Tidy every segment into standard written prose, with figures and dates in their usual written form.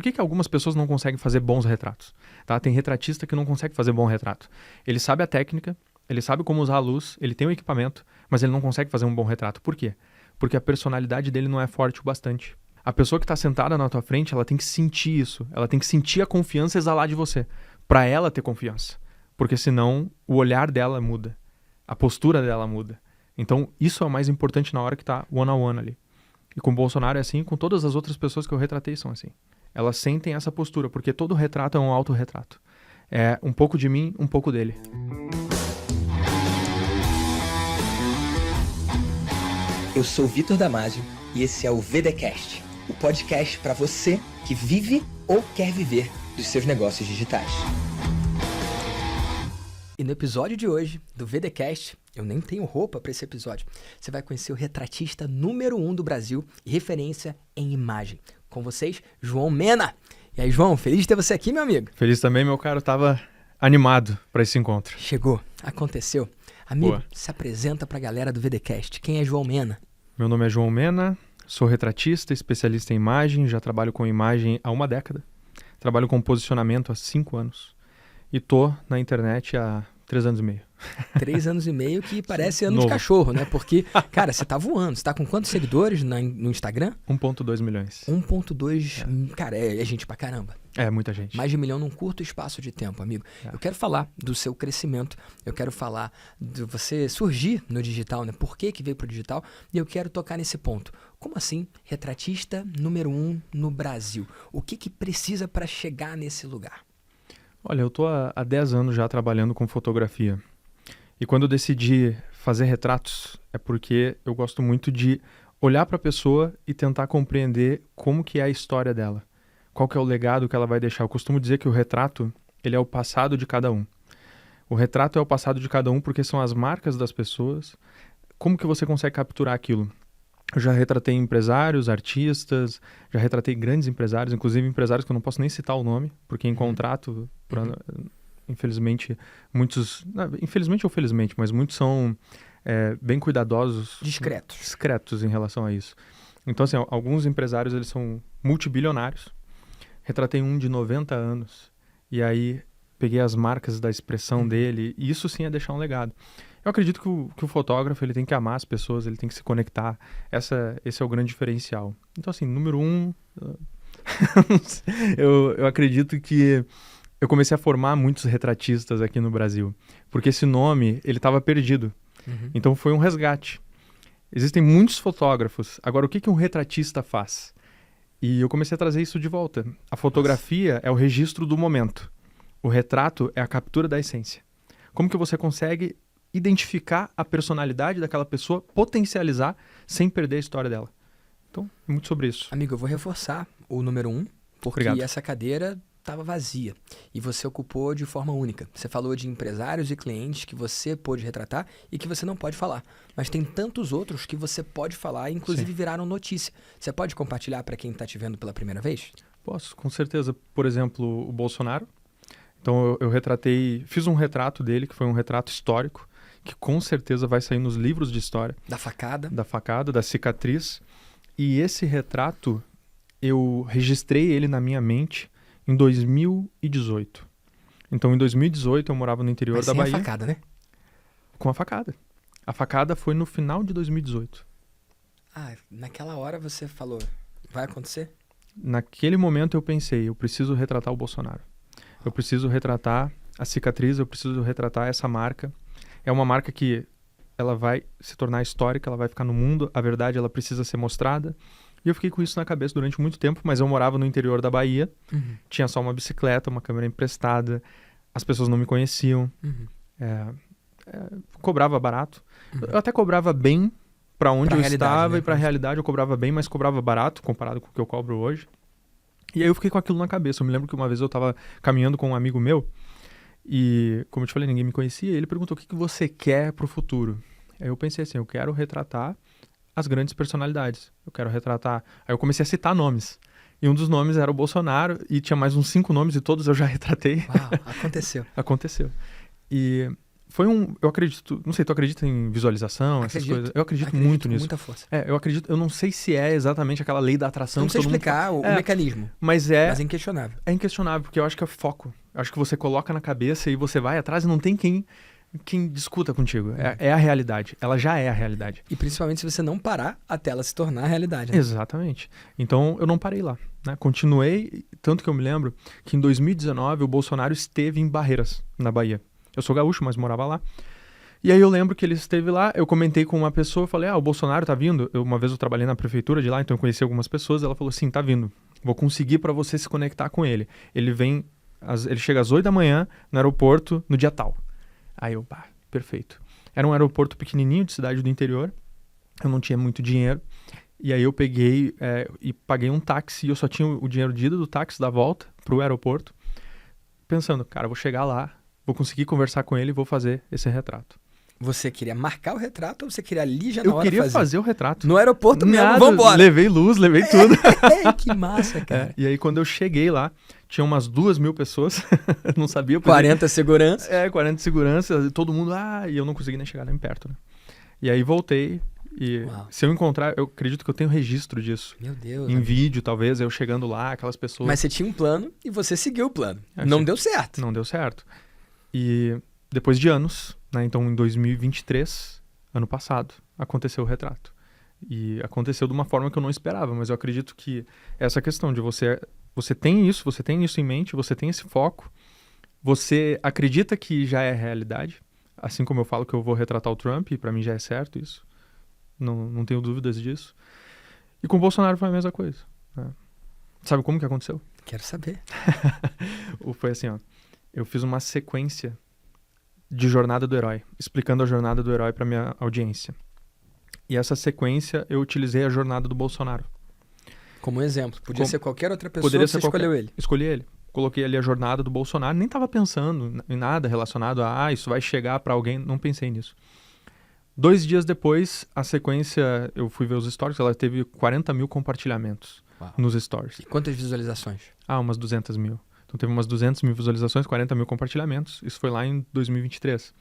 Por que algumas pessoas não conseguem fazer bons retratos? Tá? Tem retratista que não consegue fazer bom retrato. Ele sabe a técnica, ele sabe como usar a luz, ele tem o equipamento, mas ele não consegue fazer um bom retrato. Por quê? Porque a personalidade dele não é forte o bastante. A pessoa que está sentada na tua frente, ela tem que sentir isso. Ela tem que sentir a confiança exalar de você, para ela ter confiança. Porque senão o olhar dela muda, a postura dela muda. Então isso é o mais importante na hora que está one-on-one ali. E com o Bolsonaro é assim, com todas as outras pessoas que eu retratei são assim. Elas sentem essa postura, porque todo retrato é um autorretrato. É um pouco de mim, um pouco dele. Eu sou o Vitor Damasio e esse é o VDcast, o podcast para você que vive ou quer viver dos seus negócios digitais. E no episódio de hoje do VDcast, eu nem tenho roupa para esse episódio, você vai conhecer o retratista número 1 do Brasil e referência em imagem. Com vocês, João Mena. E aí, João, feliz de ter você aqui, meu amigo. Feliz também, meu caro. Tava animado para esse encontro. Chegou, aconteceu. Amigo, Boa. Se apresenta pra galera do VDcast. Quem é João Mena? Meu nome é João Mena, sou retratista, especialista em imagem, já trabalho com imagem há 1 década. Trabalho com posicionamento há 5 anos. E tô na internet há 3 anos e meio. 3 anos e meio que parece ano Novo. de cachorro, né? Porque, cara, você tá voando. Você tá com quantos seguidores no Instagram? 1,2 milhões. 1,2... Cara, é gente pra caramba. É, muita gente. Mais de 1 milhão num curto espaço de tempo, amigo. Eu quero falar do seu crescimento. Eu quero falar de você surgir no digital, né? Por que veio pro digital? E eu quero tocar nesse ponto. Como assim? Retratista número 1 no Brasil. O que precisa para chegar nesse lugar? Olha, eu tô há 10 anos já trabalhando com fotografia. E quando eu decidi fazer retratos, é porque eu gosto muito de olhar para a pessoa e tentar compreender como que é a história dela. Qual que é o legado que ela vai deixar. Eu costumo dizer que o retrato, ele é o passado de cada um. O retrato é o passado de cada um porque são as marcas das pessoas. Como que você consegue capturar aquilo? Eu já retratei empresários, artistas, já retratei grandes empresários, inclusive empresários que eu não posso nem citar o nome, porque em contrato, infelizmente, muitos... Infelizmente ou felizmente, mas muitos são bem cuidadosos. Discretos em relação a isso. Então, assim, alguns empresários, eles são multibilionários. Retratei um de 90 anos, e aí peguei as marcas da expressão dele, e isso sim é deixar um legado. Eu acredito que o fotógrafo ele tem que amar as pessoas, ele tem que se conectar. Esse é o grande diferencial. Então, assim, número 1, eu acredito que eu comecei a formar muitos retratistas aqui no Brasil, porque esse nome, ele estava perdido. Então, foi um resgate. Existem muitos fotógrafos. Agora, o que um retratista faz? E eu comecei a trazer isso de volta. A fotografia é o registro do momento. O retrato é a captura da essência. Como que você consegue identificar a personalidade daquela pessoa, potencializar, sem perder a história dela. Então, é muito sobre isso. Amigo, eu vou reforçar o número 1, porque Obrigado. Essa cadeira estava vazia e você ocupou de forma única. Você falou de empresários e clientes que você pôde retratar e que você não pode falar. Mas tem tantos outros que você pode falar e inclusive viraram notícia. Você pode compartilhar para quem está te vendo pela primeira vez? Posso, com certeza. Por exemplo, o Bolsonaro. Então, eu retratei, fiz um retrato dele, que foi um retrato histórico, que com certeza vai sair nos livros de história. Da facada. Da facada, da cicatriz. E esse retrato, eu registrei ele na minha mente em 2018. Então, em 2018, eu morava no interior da Bahia. Com a facada, né? Com a facada. A facada foi no final de 2018. Ah, naquela hora você falou, vai acontecer? Naquele momento eu pensei, eu preciso retratar o Bolsonaro. Eu preciso retratar a cicatriz, eu preciso retratar essa marca. É uma marca que ela vai se tornar histórica, ela vai ficar no mundo, a verdade ela precisa ser mostrada. E eu fiquei com isso na cabeça durante muito tempo, mas eu morava no interior da Bahia, tinha só uma bicicleta, uma câmera emprestada, as pessoas não me conheciam, cobrava barato. Eu até cobrava bem para onde eu estava, né? E para a realidade eu cobrava bem, mas cobrava barato comparado com o que eu cobro hoje. E aí eu fiquei com aquilo na cabeça. Eu me lembro que uma vez eu estava caminhando com um amigo meu, e, como eu te falei, ninguém me conhecia. Ele perguntou, o que você quer pro futuro? Aí eu pensei assim, eu quero retratar as grandes personalidades. Eu quero retratar... Aí eu comecei a citar nomes. E um dos nomes era o Bolsonaro, e tinha mais uns 5 nomes, e todos eu já retratei. Uau, aconteceu. Aconteceu. E eu acredito, não sei, tu acredita em visualização, essas coisas? Eu acredito muito nisso. Muita força. Eu acredito, eu não sei se é exatamente aquela lei da atração. Não sei explicar o mecanismo. Mas é inquestionável. É inquestionável, porque eu acho que é foco. Eu acho que você coloca na cabeça e você vai atrás e não tem quem discuta contigo. É a realidade. Ela já é a realidade. E principalmente se você não parar até ela se tornar a realidade. Né? Exatamente. Então, eu não parei lá. Né? Continuei, tanto que eu me lembro que em 2019 o Bolsonaro esteve em Barreiras, na Bahia. Eu sou gaúcho, mas morava lá. E aí eu lembro que ele esteve lá, eu comentei com uma pessoa, falei, o Bolsonaro tá vindo. Uma vez eu trabalhei na prefeitura de lá, então eu conheci algumas pessoas, ela falou assim, tá vindo. Vou conseguir para você se conectar com ele. Ele chega às 8 da manhã no aeroporto no dia tal. Aí eu, perfeito. Era um aeroporto pequenininho de cidade do interior, eu não tinha muito dinheiro, e aí eu peguei e paguei um táxi, e eu só tinha o dinheiro de ida do táxi da volta pro aeroporto, pensando, cara, eu vou chegar lá, vou conseguir conversar com ele e vou fazer esse retrato. Você queria marcar o retrato ou você queria ali já na hora fazer? Eu queria fazer o retrato. No aeroporto mesmo, vambora. Levei luz, levei tudo. Que massa, cara. E aí quando eu cheguei lá, tinha umas 2.000 pessoas, não sabia. 40 seguranças. 40 seguranças, todo mundo, e eu não consegui nem chegar nem perto, né? E aí voltei, e se eu encontrar, eu acredito que eu tenho registro disso. Meu Deus. Em vídeo, talvez, eu chegando lá, aquelas pessoas... Mas você tinha um plano e você seguiu o plano. Não deu certo. Não deu certo. E depois de anos, né, então em 2023, ano passado, aconteceu o retrato. E aconteceu de uma forma que eu não esperava, mas eu acredito que essa questão de você tem isso em mente, você tem esse foco, você acredita que já é realidade, assim como eu falo que eu vou retratar o Trump, e pra mim já é certo isso, não tenho dúvidas disso. E com o Bolsonaro foi a mesma coisa. Né? Sabe como que aconteceu? Quero saber. Foi assim, eu fiz uma sequência de Jornada do Herói, explicando a Jornada do Herói pra minha audiência. E essa sequência eu utilizei a jornada do Bolsonaro. Como exemplo. Podia ser qualquer outra pessoa, você escolheu ele. Escolhi ele. Coloquei ali a jornada do Bolsonaro, nem estava pensando em nada relacionado a isso vai chegar para alguém, não pensei nisso. 2 dias depois, a sequência, eu fui ver os stories, ela teve 40 mil compartilhamentos nos stories. E quantas visualizações? Umas 200 mil. Então teve umas 200 mil visualizações, 40 mil compartilhamentos. Isso foi lá em 2023.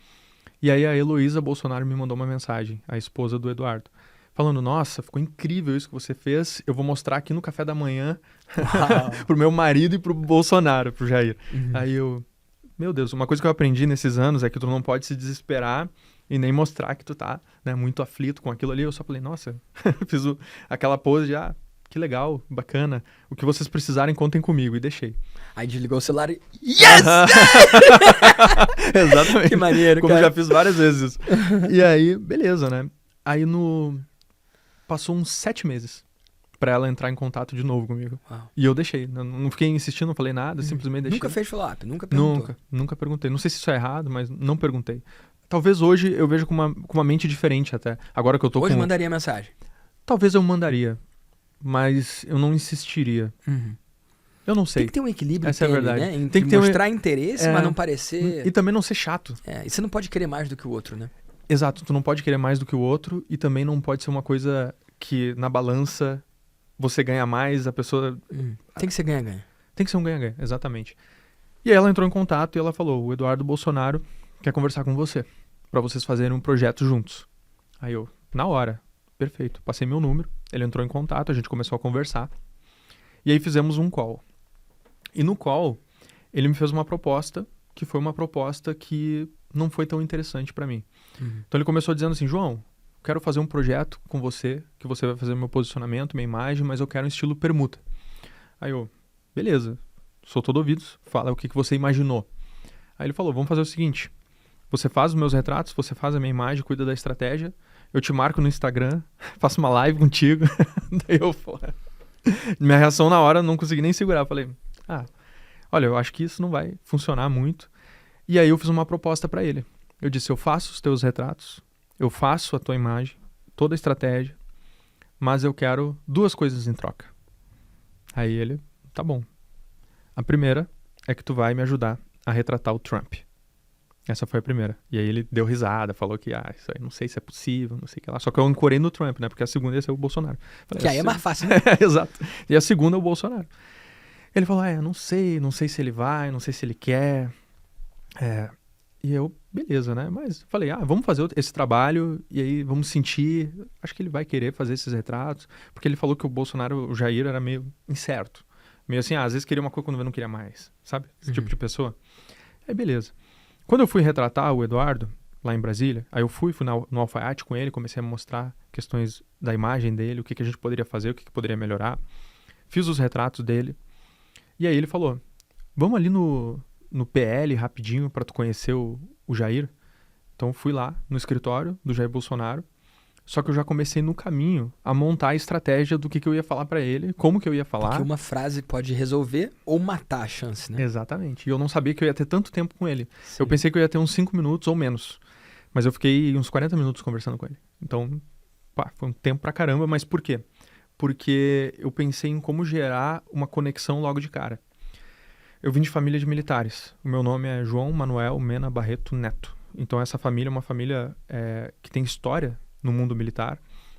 E aí a Heloísa Bolsonaro me mandou uma mensagem, a esposa do Eduardo, falando, nossa, ficou incrível isso que você fez, eu vou mostrar aqui no café da manhã pro meu marido e pro Bolsonaro, pro Jair. Aí meu Deus, uma coisa que eu aprendi nesses anos é que tu não pode se desesperar e nem mostrar que tu tá, né, muito aflito com aquilo ali. Eu só falei, nossa, fiz aquela pose de, que legal, bacana. O que vocês precisarem, contem comigo. E deixei. Aí desligou o celular e... Yes! Exatamente. Que maneiro, Como cara. já fiz várias vezes. E aí, beleza, né? Aí passou uns 7 meses pra ela entrar em contato de novo comigo. Uau. E eu deixei. Não fiquei insistindo, não falei nada, simplesmente deixei. Nunca fez follow-up? Nunca perguntou? Nunca perguntei. Não sei se isso é errado, mas não perguntei. Talvez hoje eu veja com uma mente diferente até. Agora que eu tô hoje mandaria mensagem? Talvez eu mandaria. Mas eu não insistiria. Eu não sei. Tem que ter um equilíbrio, essa é a verdade. Né? Tem que ter mostrar interesse, mas não parecer... E também não ser chato. E você não pode querer mais do que o outro, né? Exato, tu não pode querer mais do que o outro e também não pode ser uma coisa que na balança você ganha mais, a pessoa... Tem que ser ganha-ganha. Tem que ser um ganha-ganha, exatamente. E aí ela entrou em contato e ela falou, o Eduardo Bolsonaro quer conversar com você, pra vocês fazerem um projeto juntos. Aí eu, na hora, perfeito, passei meu número, ele entrou em contato, a gente começou a conversar. E aí fizemos um call. E no call, ele me fez uma proposta, que foi uma proposta que não foi tão interessante pra mim. Então ele começou dizendo assim, João, quero fazer um projeto com você, que você vai fazer meu posicionamento, minha imagem, mas eu quero um estilo permuta. Aí eu, beleza, sou todo ouvidos, fala o que você imaginou. Aí ele falou, vamos fazer o seguinte, você faz os meus retratos, você faz a minha imagem, cuida da estratégia, eu te marco no Instagram, faço uma live contigo. Daí eu, minha reação na hora, não consegui nem segurar. Falei, olha, eu acho que isso não vai funcionar muito. E aí eu fiz uma proposta pra ele. Eu disse, eu faço os teus retratos, eu faço a tua imagem, toda a estratégia, mas eu quero 2 coisas em troca. Aí ele, tá bom. A primeira é que tu vai me ajudar a retratar o Trump. Essa foi a primeira. E aí ele deu risada, falou que, isso aí não sei se é possível, não sei o que lá. Só que eu ancorei no Trump, né? Porque a segunda ia ser o Bolsonaro. Falei, que aí é mais fácil, né? Exato. E a segunda é o Bolsonaro. Ele falou, não sei se ele vai, não sei se ele quer. E eu, beleza, né? Mas falei, vamos fazer esse trabalho e aí vamos sentir. Acho que ele vai querer fazer esses retratos. Porque ele falou que o Jair era meio incerto. Meio assim, às vezes queria uma coisa quando não queria mais. Sabe? Esse tipo de pessoa. Aí, beleza. Quando eu fui retratar o Eduardo, lá em Brasília, aí eu fui no alfaiate com ele, comecei a mostrar questões da imagem dele, o que a gente poderia fazer, o que poderia melhorar. Fiz os retratos dele. E aí ele falou, vamos ali no PL rapidinho para tu conhecer o Jair. Então fui lá no escritório do Jair Bolsonaro, só que eu já comecei no caminho a montar a estratégia do que eu ia falar para ele, como que eu ia falar. Porque uma frase pode resolver ou matar a chance, né? Exatamente. E eu não sabia que eu ia ter tanto tempo com ele. Sim. Eu pensei que eu ia ter uns 5 minutos ou menos, mas eu fiquei uns 40 minutos conversando com ele. Então, foi um tempo pra caramba, mas por quê? Porque eu pensei em como gerar uma conexão logo de cara. Eu vim de família de militares. O meu nome é João Manuel Mena Barreto Neto. Então essa família é uma família que tem história no mundo militar.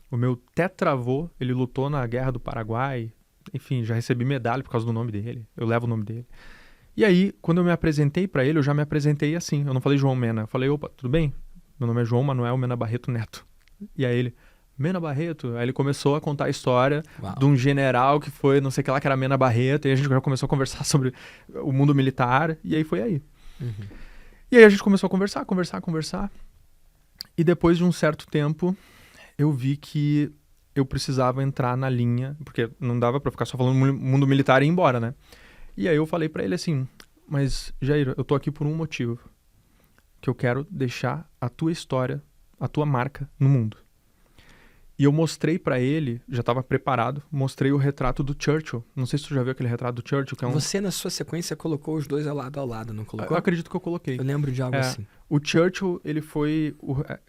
O meu tetravô, ele lutou na Guerra do Paraguai. Enfim, já recebi medalha por causa do nome dele. Eu levo o nome dele. E aí, quando eu me apresentei para ele, eu já me apresentei assim. Eu não falei João Mena. Eu falei, opa, tudo bem? Meu nome é João Manuel Mena Barreto Neto. E aí ele... Mena Barreto. Aí ele começou a contar a história de um general que foi, não sei o que lá, que era Mena Barreto. E a gente já começou a conversar sobre o mundo militar. E aí foi aí. Uhum. E aí a gente começou a conversar. E depois de um certo tempo, eu vi que eu precisava entrar na linha. Porque não dava pra ficar só falando mundo militar e ir embora, né? E aí eu falei pra ele assim, mas Jair, eu tô aqui por um motivo. Que eu quero deixar a tua história, a tua marca no mundo. E eu mostrei pra ele, já estava preparado, mostrei o retrato do Churchill. Não sei se tu já viu aquele retrato do Churchill, que é um... Você, na sua sequência, colocou os dois ao lado, não colocou? Eu acredito que eu coloquei. Eu lembro de algo assim. O Churchill, ele foi...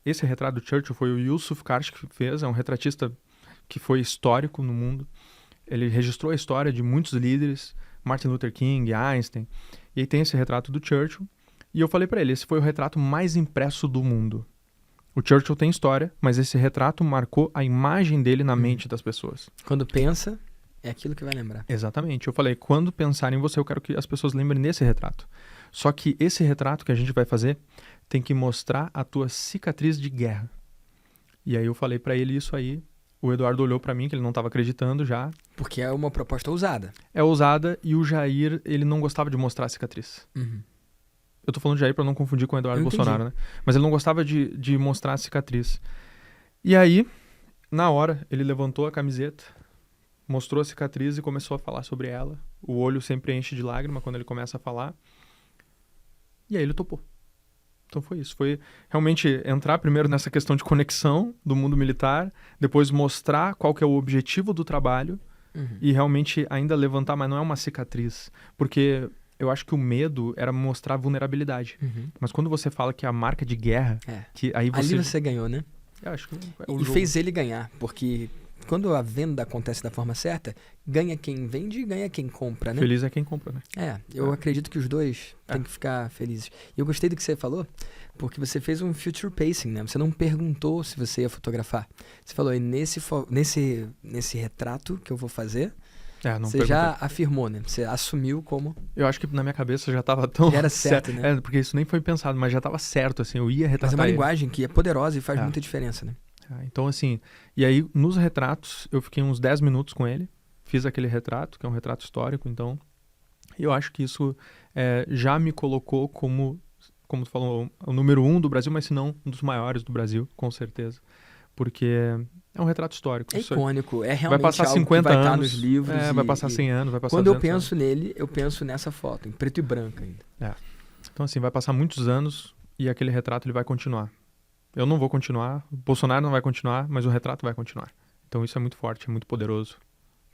Esse retrato do Churchill foi o Yusuf Karsh que fez, é um retratista que foi histórico no mundo. Ele registrou a história de muitos líderes, Martin Luther King, Einstein. E aí tem esse retrato do Churchill. E eu falei pra ele, esse foi o retrato mais impresso do mundo. O Churchill tem história, mas esse retrato marcou a imagem dele na mente das pessoas. Quando pensa, é aquilo que vai lembrar. Exatamente. Eu falei, quando pensarem em você, eu quero que as pessoas lembrem desse retrato. Só que esse retrato que a gente vai fazer tem que mostrar a tua cicatriz de guerra. E aí eu falei pra ele isso aí. O Eduardo olhou pra mim, que ele não estava acreditando já. Porque é uma proposta ousada. É ousada e o Jair, ele não gostava de mostrar a cicatriz. Uhum. Eu tô falando de Jair pra não confundir com o Eduardo Bolsonaro, né? Mas ele não gostava de mostrar a cicatriz. E aí, na hora, ele levantou a camiseta, mostrou a cicatriz e começou a falar sobre ela. O olho sempre enche de lágrima quando ele começa a falar. E aí ele topou. Então foi isso. Foi realmente entrar primeiro nessa questão de conexão do mundo militar, depois mostrar qual que é o objetivo do trabalho e realmente ainda levantar, mas não é uma cicatriz. Porque... eu acho que o medo era mostrar vulnerabilidade. Mas quando você fala que é a marca de guerra... que aí ali você ganhou, né? Eu acho que e fez ele ganhar, porque quando a venda acontece da forma certa, ganha quem vende e ganha quem compra, né? Feliz é quem compra, né? Eu acredito que os dois têm que ficar felizes. E eu gostei do que você falou, porque você fez um future pacing, né? Você não perguntou se você ia fotografar. Você falou, nesse retrato que eu vou fazer... você perguntei. Já afirmou, né? Você assumiu como... Eu acho que na minha cabeça já estava tão... já era certo, né? Porque isso nem foi pensado, mas já estava certo, assim, eu ia retratar. Mas é uma linguagem que é poderosa e faz muita diferença, né? Então, assim, e aí nos retratos, eu fiquei uns 10 minutos com ele, fiz aquele retrato, que é um retrato histórico, então, eu acho que isso já me colocou como tu falou, o número 1 do Brasil, mas se não um dos maiores do Brasil, com certeza. Porque é um retrato histórico. É icônico, é realmente vai passar algo 50 que vai anos, estar nos livros. Vai passar 100 anos, vai passar quando 200 eu penso anos. nele, eu penso nessa foto, em preto e branco ainda. Então, assim, vai passar muitos anos e aquele retrato ele vai continuar. Eu não vou continuar, o Bolsonaro não vai continuar, mas o retrato vai continuar. Então isso é muito forte, é muito poderoso.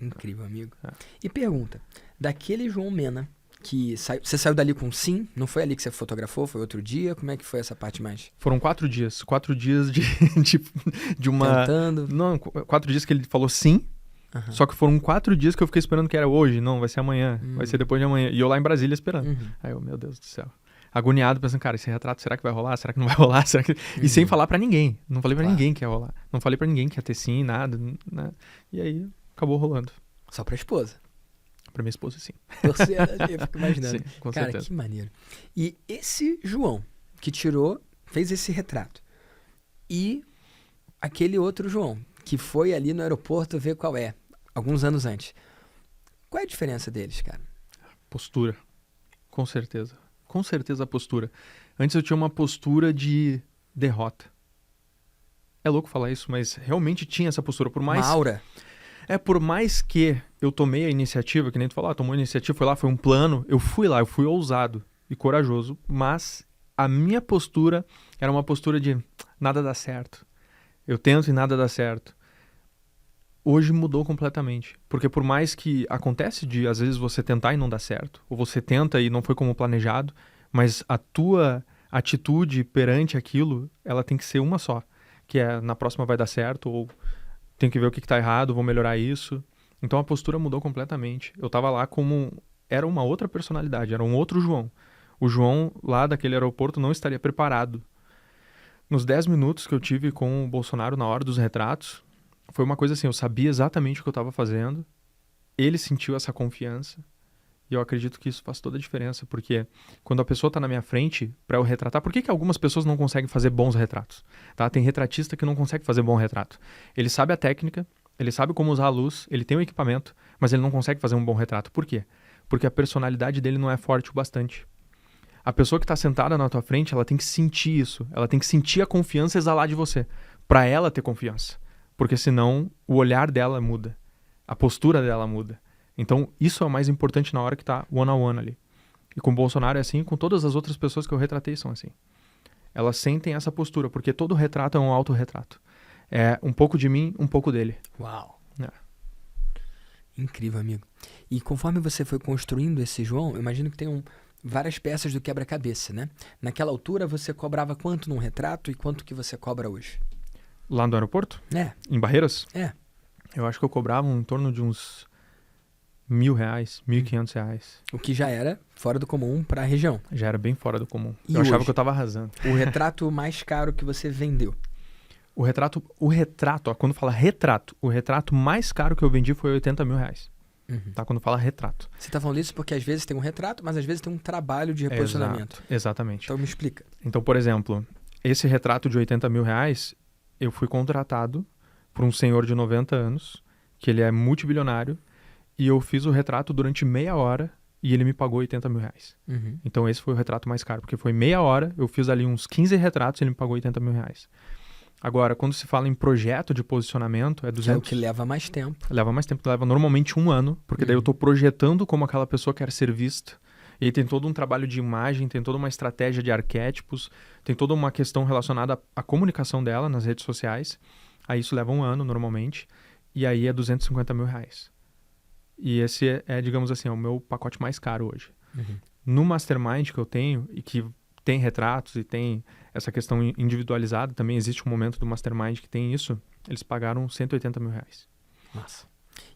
Incrível, amigo. E pergunta, daquele João Mena, que você saiu dali com sim? Não foi ali que você fotografou? Foi outro dia? Como é que foi essa parte mais? Foram 4 dias. 4 dias de uma... tentando? Não, 4 dias que ele falou sim. Só que foram 4 dias que eu fiquei esperando que era hoje. Não, vai ser amanhã. Vai ser depois de amanhã. E eu lá em Brasília esperando. Aí eu, meu Deus do céu. Agoniado, pensando, cara, esse retrato, será que vai rolar? Será que não vai rolar? Será que... E sem falar pra ninguém. Não falei pra ninguém que ia rolar. Não falei pra ninguém que ia ter sim, nada. E aí, acabou rolando. Só pra esposa? Pra minha esposa, sim. Eu fico imaginando. Sim, com cara, certeza. que maneiro. E esse João, que fez esse retrato, e aquele outro João, que foi ali no aeroporto ver qual é, alguns anos antes. Qual é a diferença deles, cara? Postura. Com certeza. Com certeza a postura. Antes eu tinha uma postura de derrota. É louco falar isso, mas realmente tinha essa postura. Por mais... Uma aura. Por mais que eu tomei a iniciativa, que nem tu falou, tomou a iniciativa, foi lá, foi um plano, eu fui lá, eu fui ousado e corajoso, mas a minha postura era uma postura de nada dá certo. Eu tento e nada dá certo. Hoje mudou completamente, porque por mais que acontece de às vezes você tentar e não dá certo, ou você tenta e não foi como planejado, mas a tua atitude perante aquilo, ela tem que ser uma só, que é na próxima vai dar certo, ou tem que ver o que está errado, vou melhorar isso. Então a postura mudou completamente. Eu estava lá como... Era uma outra personalidade, era um outro João. O João lá daquele aeroporto não estaria preparado. Nos 10 minutos que eu tive com o Bolsonaro na hora dos retratos, foi uma coisa assim, eu sabia exatamente o que eu estava fazendo, ele sentiu essa confiança, e eu acredito que isso faz toda a diferença, porque quando a pessoa está na minha frente para eu retratar... Por que algumas pessoas não conseguem fazer bons retratos? Tá? Tem retratista que não consegue fazer bom retrato. Ele sabe a técnica, ele sabe como usar a luz, ele tem o equipamento, mas ele não consegue fazer um bom retrato. Por quê? Porque a personalidade dele não é forte o bastante. A pessoa que está sentada na tua frente, ela tem que sentir isso, ela tem que sentir a confiança exalar de você, para ela ter confiança. Porque senão o olhar dela muda, a postura dela muda. Então, isso é o mais importante na hora que tá one-on-one ali. E com o Bolsonaro é assim, com todas as outras pessoas que eu retratei são assim. Elas sentem essa postura, porque todo retrato é um autorretrato. É um pouco de mim, um pouco dele. Uau! É. Incrível, amigo. E conforme você foi construindo esse João, eu imagino que tem várias peças do quebra-cabeça, né? Naquela altura, você cobrava quanto num retrato e quanto que você cobra hoje? Lá no aeroporto? É. Em Barreiras? É. Eu acho que eu cobrava em torno de uns R$1.000, R$1.500. O que já era fora do comum para a região. Já era bem fora do comum. E eu achava hoje? que eu tava arrasando. O retrato mais caro que você vendeu? O retrato, ó, quando fala retrato, o retrato mais caro que eu vendi foi R$80.000. Uhum. Tá? Quando fala retrato. Você tá falando isso porque às vezes tem um retrato, mas às vezes tem um trabalho de reposicionamento. Exato, exatamente. Então me explica. Então, por exemplo, esse retrato de R$80.000, eu fui contratado por um senhor de 90 anos, que ele é multibilionário, e eu fiz o retrato durante meia hora e ele me pagou R$80.000. Uhum. Então esse foi o retrato mais caro, porque foi meia hora, eu fiz ali uns 15 retratos e ele me pagou R$80.000. Agora, quando se fala em projeto de posicionamento, é 200... Que é o que leva mais tempo. Leva mais tempo, leva normalmente 1 ano, porque daí eu estou projetando como aquela pessoa quer ser vista. E aí tem todo um trabalho de imagem, tem toda uma estratégia de arquétipos, tem toda uma questão relacionada à comunicação dela nas redes sociais. Aí isso leva 1 ano normalmente, e aí é R$250.000. E esse é, digamos assim, é o meu pacote mais caro hoje. Uhum. No Mastermind que eu tenho, e que tem retratos e tem essa questão individualizada, também existe um momento do Mastermind que tem isso, eles pagaram R$180.000. Nossa.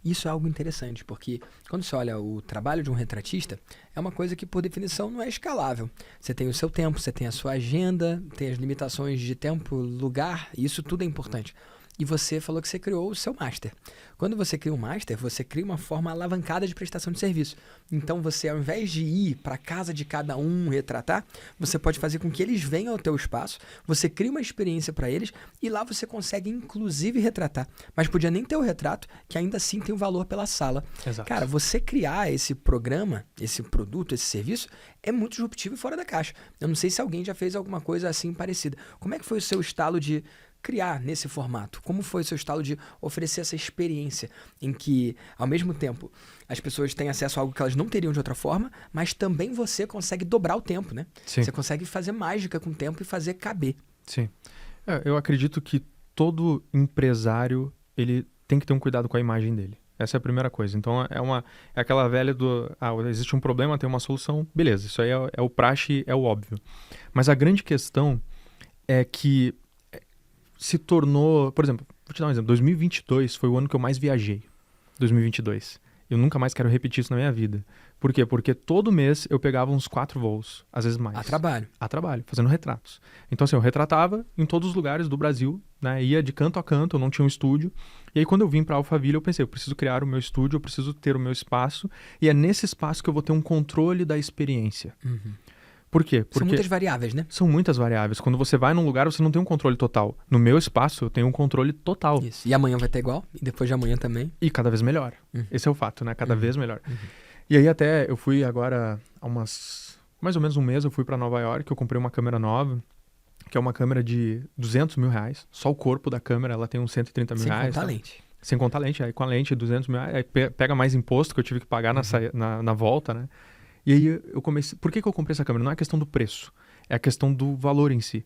Isso é algo interessante, porque quando você olha o trabalho de um retratista, é uma coisa que, por definição, não é escalável. Você tem o seu tempo, você tem a sua agenda, tem as limitações de tempo, lugar, e isso tudo é importante. E você falou que você criou o seu master. Quando você cria um master, você cria uma forma alavancada de prestação de serviço. Então você, ao invés de ir para a casa de cada um retratar, você pode fazer com que eles venham ao teu espaço, você cria uma experiência para eles e lá você consegue inclusive retratar. Mas podia nem ter o retrato, que ainda assim tem um valor pela sala. Exato. Cara, você criar esse programa, esse produto, esse serviço, é muito disruptivo e fora da caixa. Eu não sei se alguém já fez alguma coisa assim parecida. Como é que foi o seu estalo de criar nesse formato? Como foi o seu estalo de oferecer essa experiência em que, ao mesmo tempo, as pessoas têm acesso a algo que elas não teriam de outra forma, mas também você consegue dobrar o tempo, né? Sim. Você consegue fazer mágica com o tempo e fazer caber. Sim. Eu acredito que todo empresário, ele tem que ter um cuidado com a imagem dele. Essa é a primeira coisa. Então, é aquela velha do... existe um problema, tem uma solução. Beleza, isso aí é o praxe, é o óbvio. Mas a grande questão é que se tornou... Por exemplo, vou te dar um exemplo. 2022 foi o ano que eu mais viajei. 2022. Eu nunca mais quero repetir isso na minha vida. Por quê? Porque todo mês eu pegava uns 4 voos, às vezes mais. A trabalho. A trabalho, fazendo retratos. Então, assim, eu retratava em todos os lugares do Brasil, né? Ia de canto a canto, eu não tinha um estúdio. E aí, quando eu vim para Alphaville, eu pensei, eu preciso criar o meu estúdio, eu preciso ter o meu espaço. E é nesse espaço que eu vou ter um controle da experiência. Uhum. Por quê? Porque são muitas variáveis, né? são muitas variáveis. Quando você vai num lugar, você não tem um controle total. No meu espaço, eu tenho um controle total. Isso. E amanhã vai ter igual, e depois de amanhã também. E cada vez melhor. Uhum. Esse é o fato, né? Cada Uhum. vez melhor. Uhum. E aí até eu fui agora, há mais ou menos um mês, eu fui pra Nova York, eu comprei uma câmera nova, que é uma câmera de R$200 mil. Só o corpo da câmera, ela tem uns R$130 mil. Sem contar tá? a lente. Sem contar a lente. Aí com a lente, R$200 mil. Aí pega mais imposto que eu tive que pagar na volta, né? E aí eu comecei... Por que eu comprei essa câmera? Não é a questão do preço, é a questão do valor em si.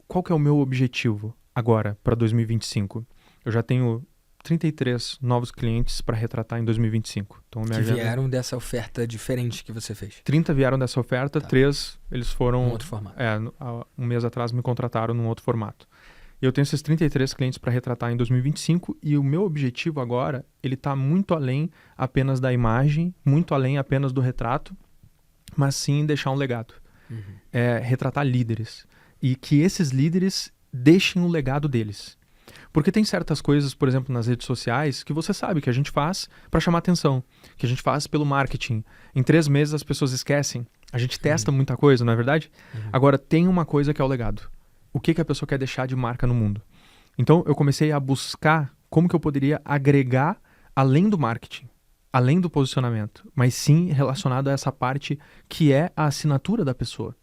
Qual que é o meu objetivo agora, para 2025? Eu já tenho 33 novos clientes para retratar em 2025. Então, minha Que agenda... vieram dessa oferta diferente que você fez. 30 vieram dessa oferta, Tá. 3 eles foram... Um outro formato. Há um mês atrás me contrataram num outro formato. E eu tenho esses 33 clientes para retratar em 2025 e o meu objetivo agora, ele está muito além apenas da imagem, muito além apenas do retrato, mas sim deixar um legado. Uhum. É retratar líderes. E que esses líderes deixem o legado deles. Porque tem certas coisas, por exemplo, nas redes sociais, que você sabe que a gente faz para chamar atenção, que a gente faz pelo marketing. Em 3 meses as pessoas esquecem. A gente testa muita coisa, não é verdade? Uhum. Agora, tem uma coisa que é o legado. O que a pessoa quer deixar de marca no mundo? Então, eu comecei a buscar como que eu poderia agregar além do marketing, além do posicionamento, mas sim relacionado a essa parte que é a assinatura da pessoa.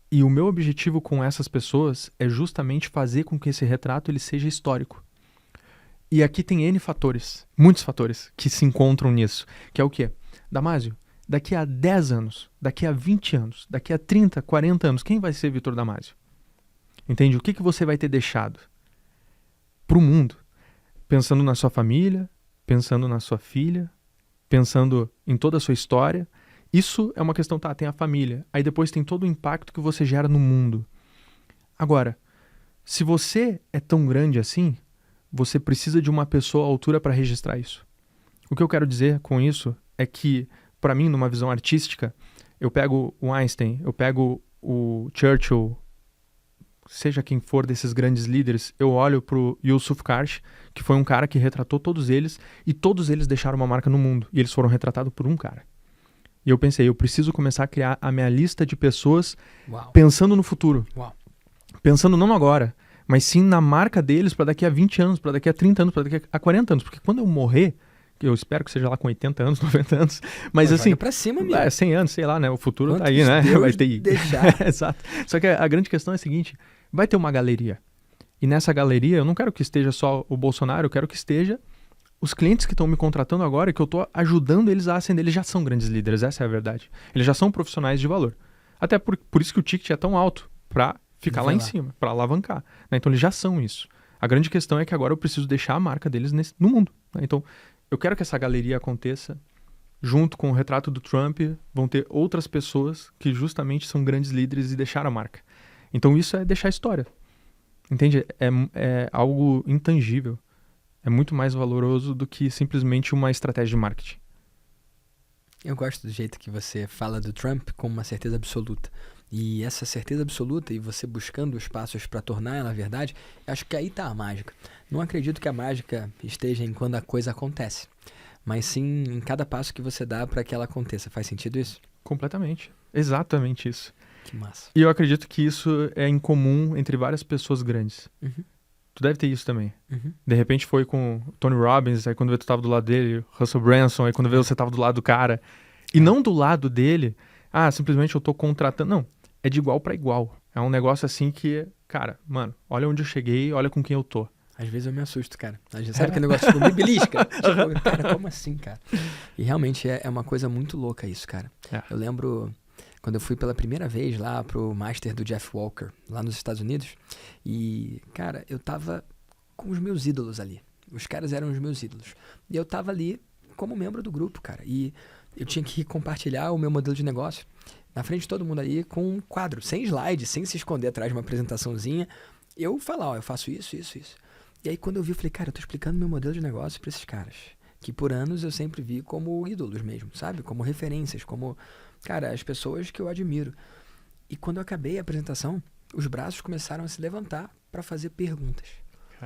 E o meu objetivo com essas pessoas é justamente fazer com que esse retrato ele seja histórico. E aqui tem N fatores, muitos fatores, que se encontram nisso. Que é o quê? Damásio, daqui a 10 anos, daqui a 20 anos, daqui a 30, 40 anos, quem vai ser Vitor Damásio? Entende? O que você vai ter deixado para o mundo? Pensando na sua família, pensando na sua filha, pensando em toda a sua história. Isso é uma questão, tá, tem a família. Aí depois tem todo o impacto que você gera no mundo. Agora, se você é tão grande assim, você precisa de uma pessoa à altura para registrar isso. O que eu quero dizer com isso é que, para mim, numa visão artística, eu pego o Einstein, eu pego o Churchill, seja quem for desses grandes líderes, eu olho pro Yusuf Karsh, que foi um cara que retratou todos eles, e todos eles deixaram uma marca no mundo, e eles foram retratados por um cara. E eu pensei, eu preciso começar a criar a minha lista de pessoas pensando no futuro. Uau. Pensando não agora, mas sim na marca deles para daqui a 20 anos, para daqui a 30 anos, para daqui a 40 anos. Porque quando eu morrer, eu espero que seja lá com 80 anos, 90 anos, mas assim... Pra cima, amigo. 100 anos, sei lá, né? O futuro Quantos tá aí, né? Deus Vai ter... deixar. Exato. Só que a grande questão é a seguinte, vai ter uma galeria. E nessa galeria, eu não quero que esteja só o Bolsonaro, eu quero que esteja os clientes que estão me contratando agora e que eu estou ajudando eles a ascender. Eles já são grandes líderes, essa é a verdade. Eles já são profissionais de valor. Até por isso que o ticket é tão alto, para ficar lá em cima, para alavancar. Né? Então eles já são isso. A grande questão é que agora eu preciso deixar a marca deles no mundo. Né? Então eu quero que essa galeria aconteça. Junto com o retrato do Trump, vão ter outras pessoas que justamente são grandes líderes e deixaram a marca. Então isso é deixar a história. Entende? É algo intangível. É muito mais valoroso do que simplesmente uma estratégia de marketing. Eu gosto do jeito que você fala do Trump com uma certeza absoluta. E essa certeza absoluta e você buscando os passos para tornar ela verdade, acho que aí está a mágica. Não acredito que a mágica esteja em quando a coisa acontece, mas sim em cada passo que você dá para que ela aconteça. Faz sentido isso? Completamente. Exatamente isso. Que massa. E eu acredito que isso é incomum entre várias pessoas grandes. Uhum. Tu deve ter isso também. Uhum. De repente foi com o Tony Robbins, aí quando vê tu tava do lado dele, Russell Branson, aí quando vê você tava do lado do cara. E não do lado dele, simplesmente eu tô contratando. Não, é de igual para igual. É um negócio assim que, cara, mano, olha onde eu cheguei, olha com quem eu tô. Às vezes eu me assusto, cara. Sabe aquele negócio tipo, me belisca? Tipo, cara, como assim, cara? E realmente é uma coisa muito louca isso, cara. Eu lembro quando eu fui pela primeira vez lá pro Master do Jeff Walker, lá nos Estados Unidos. E, cara, eu tava com os meus ídolos ali. Os caras eram os meus ídolos. E eu tava ali como membro do grupo, cara. E eu tinha que compartilhar o meu modelo de negócio na frente de todo mundo ali com um quadro, sem slide, sem se esconder atrás de uma apresentaçãozinha. Eu falar, eu faço isso. E aí quando eu vi, eu falei, cara, eu tô explicando meu modelo de negócio pra esses caras. Que por anos eu sempre vi como ídolos mesmo, sabe? Como referências, como, cara, as pessoas que eu admiro. E quando eu acabei a apresentação, os braços começaram a se levantar para fazer perguntas.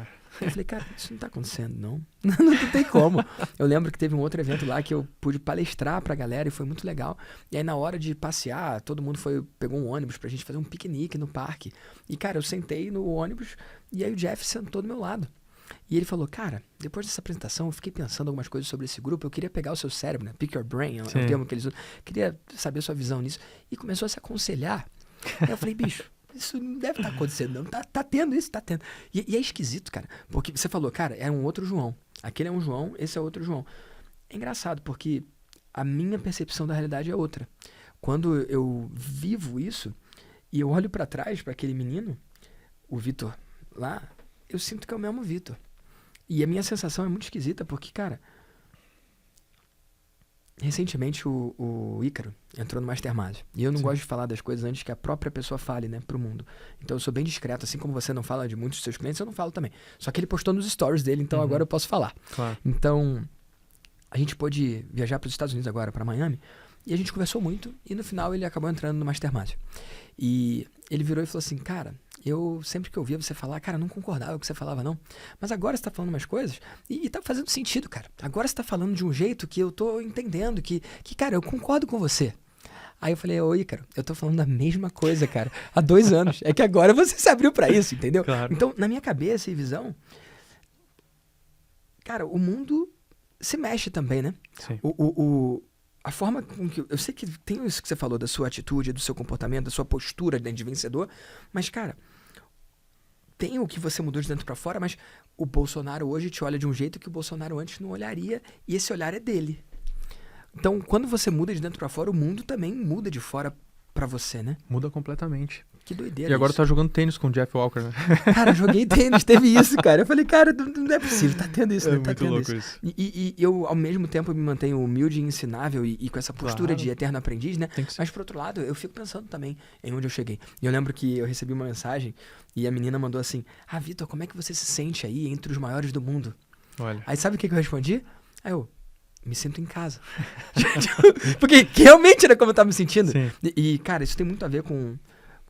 cara. Eu falei, cara, isso não tá acontecendo, não. Não tem como. Eu lembro que teve um outro evento lá que eu pude palestrar pra galera e foi muito legal. E aí, na hora de passear, todo mundo pegou um ônibus pra gente fazer um piquenique no parque. E, cara, eu sentei no ônibus e aí o Jeff sentou do meu lado. E ele falou, cara, depois dessa apresentação eu fiquei pensando algumas coisas sobre esse grupo, eu queria pegar o seu cérebro, né? Pick your brain, é um termo que eles usam. Queria saber a sua visão nisso. E começou a se aconselhar. Aí eu falei, bicho, isso não deve estar acontecendo, não. Tá tendo isso, tá tendo. E é esquisito, cara. Porque você falou, cara, é um outro João. Aquele é um João, esse é outro João. É engraçado, porque a minha percepção da realidade é outra. Quando eu vivo isso, e eu olho pra trás, pra aquele menino, o Vitor lá, eu sinto que é o mesmo Vitor. E a minha sensação é muito esquisita, porque, cara, recentemente o Ícaro entrou no Mastermind. E eu não gosto de falar das coisas antes que a própria pessoa fale, né, pro mundo. Então eu sou bem discreto, assim como você não fala de muitos dos seus clientes, eu não falo também. Só que ele postou nos stories dele, então agora eu posso falar. Claro. Então, a gente pôde viajar para os Estados Unidos agora, para Miami, e a gente conversou muito, e no final ele acabou entrando no Mastermind. E ele virou e falou assim, cara, eu sempre que eu ouvia você falar, cara, não concordava com o que você falava, não. Mas agora você tá falando umas coisas e tá fazendo sentido, cara. Agora você tá falando de um jeito que eu tô entendendo, que cara, eu concordo com você. Aí eu falei, ô Ícaro, eu tô falando da mesma coisa, cara, há 2 anos. É que agora você se abriu pra isso, entendeu? Claro. Então, na minha cabeça e visão, cara, o mundo se mexe também, né? Sim. A forma com que... Eu sei que tem isso que você falou, da sua atitude, do seu comportamento, da sua postura de vencedor, mas, cara, tem o que você mudou de dentro pra fora, mas o Bolsonaro hoje te olha de um jeito que o Bolsonaro antes não olharia, e esse olhar é dele. Então, quando você muda de dentro pra fora, o mundo também muda de fora pra você, né? Muda completamente. Que doideira. E agora isso. tá jogando tênis com o Jeff Walker, né? Cara, joguei tênis, teve isso, cara. Eu falei, cara, não é possível, tá tendo isso, né? Tá muito tendo louco isso. isso. E eu, ao mesmo tempo, me mantenho humilde e ensinável e com essa postura Claro. de eterno aprendiz, né? Tem que ser. Mas, por outro lado, eu fico pensando também em onde eu cheguei. E eu lembro que eu recebi uma mensagem e a menina mandou assim, Vitor, como é que você se sente aí entre os maiores do mundo? Olha. Aí sabe o que eu respondi? Aí eu, me sinto em casa. Porque realmente era como eu tava me sentindo. Sim. E, cara, isso tem muito a ver com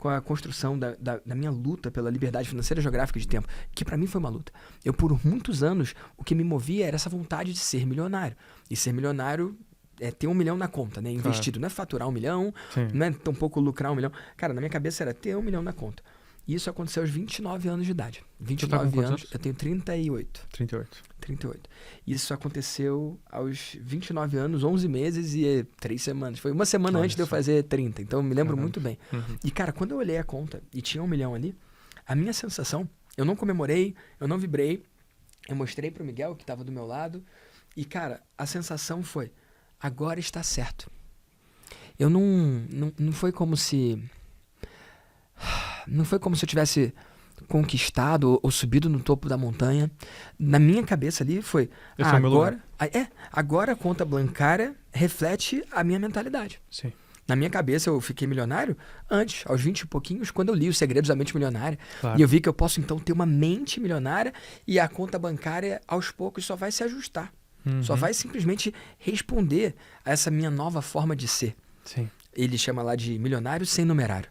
a construção da minha luta pela liberdade financeira geográfica de tempo, que pra mim foi uma luta. Eu, por muitos anos, o que me movia era essa vontade de ser milionário. E ser milionário é ter 1 milhão na conta, né? Investido. Claro. Não é faturar 1 milhão, Sim. não é tampouco lucrar 1 milhão. Cara, na minha cabeça era ter 1 milhão na conta. E isso aconteceu aos 29 anos de idade. 29 anos, eu tenho 38. 38. Isso aconteceu aos 29 anos, 11 meses e 3 semanas. Foi uma semana antes de eu fazer 30, então eu me lembro muito bem. E, cara, quando eu olhei a conta e tinha 1 milhão ali, a minha sensação, eu não comemorei, eu não vibrei, eu mostrei pro Miguel, que estava do meu lado, e, cara, a sensação foi, agora está certo. Eu não foi como se... Não foi como se eu tivesse conquistado ou subido no topo da montanha. Na minha cabeça ali foi... Esse é o meu lugar. Agora a conta bancária reflete a minha mentalidade. Sim. Na minha cabeça eu fiquei milionário antes, aos 20 e pouquinhos, quando eu li Os Segredos da Mente Milionária. Claro. E eu vi que eu posso então ter uma mente milionária e a conta bancária aos poucos só vai se ajustar. Só vai simplesmente responder a essa minha nova forma de ser. Sim. Ele chama lá de milionário sem numerário.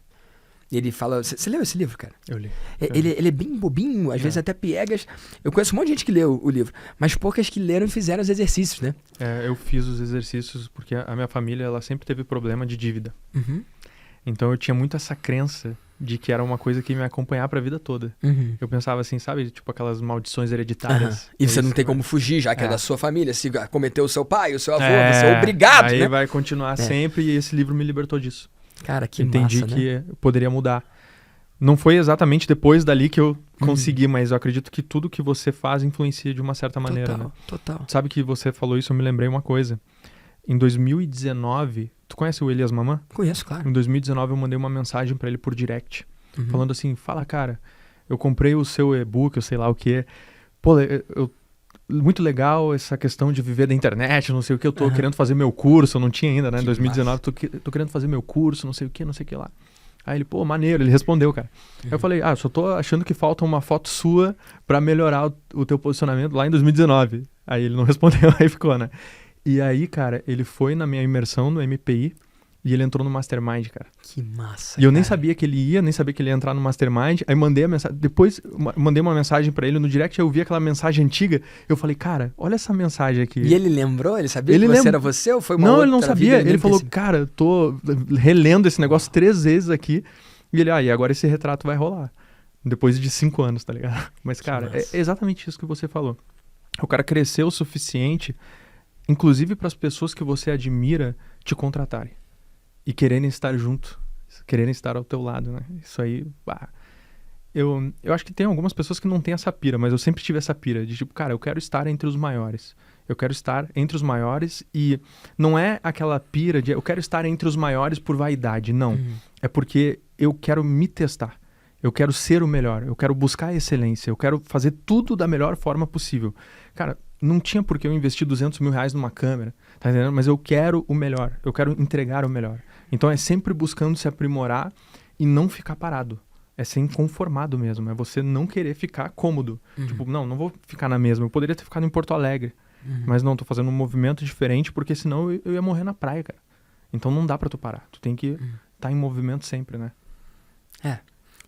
Ele fala... Você leu esse livro, cara? Eu li. Ele é bem bobinho, às vezes até piegas. Eu conheço um monte de gente que leu o livro, mas poucas que leram e fizeram os exercícios, né? Eu fiz os exercícios porque a minha família, ela sempre teve problema de dívida. Então eu tinha muito essa crença de que era uma coisa que ia me acompanhar pra vida toda. Eu pensava assim, sabe? Tipo aquelas maldições hereditárias. E você não tem como fugir, já que é da sua família. Se cometeu o seu pai, o seu avô, você é obrigado, aí né? vai continuar sempre e esse livro me libertou disso. Cara, que Entendi massa, que né? eu poderia mudar. Não foi exatamente depois dali que eu consegui, mas eu acredito que tudo que você faz influencia de uma certa maneira, né? Total. Sabe que você falou isso, eu me lembrei uma coisa. Em 2019, tu conhece o Elias Mamã? Conheço, claro. Em 2019 eu mandei uma mensagem pra ele por direct, falando assim, fala cara, eu comprei o seu e-book, eu sei lá o que. Pô, muito legal essa questão de viver da internet, não sei o que, eu tô querendo fazer meu curso, eu não tinha ainda, né? Em 2019, tô querendo fazer meu curso, não sei o que lá. Aí ele, pô, maneiro, ele respondeu, cara. Aí eu falei, eu só tô achando que falta uma foto sua pra melhorar o teu posicionamento lá em 2019. Aí ele não respondeu, aí ficou, né? E aí, cara, ele foi na minha imersão no MPI E ele entrou no Mastermind, cara. Que massa, E eu nem cara. sabia que ele ia, nem sabia que ele ia entrar no Mastermind. Aí mandei a mensagem. Depois, mandei uma mensagem pra ele no direct. Eu vi aquela mensagem antiga. Eu falei, cara, olha essa mensagem aqui. E ele lembrou? Ele sabia Ele que você lembra- era você ou foi uma Não, outra ele não vida sabia. Ele nem falou, percebeu? cara, eu tô relendo esse negócio 3 vezes aqui. E ele, e agora esse retrato vai rolar. Depois de 5 anos, tá ligado? Mas, cara, é massa. exatamente isso que você falou. O cara cresceu o suficiente, inclusive para as pessoas que você admira te contratarem. E quererem estar junto. Quererem estar ao teu lado, né? Isso aí, eu acho que tem algumas pessoas que não têm essa pira, mas eu sempre tive essa pira de tipo, cara, eu quero estar entre os maiores. Eu quero estar entre os maiores e não é aquela pira de eu quero estar entre os maiores por vaidade, não. É porque eu quero me testar. Eu quero ser o melhor, eu quero buscar a excelência, eu quero fazer tudo da melhor forma possível. Cara, não tinha por que eu investir 200 mil reais numa câmera, tá entendendo? Mas eu quero o melhor, eu quero entregar o melhor. Então é sempre buscando se aprimorar e não ficar parado. É ser inconformado mesmo, é você não querer ficar cômodo. Tipo, não vou ficar na mesma. Eu poderia ter ficado em Porto Alegre, mas não, tô fazendo um movimento diferente porque senão eu ia morrer na praia, cara. Então não dá pra tu parar, tu tem que estar em movimento sempre, né?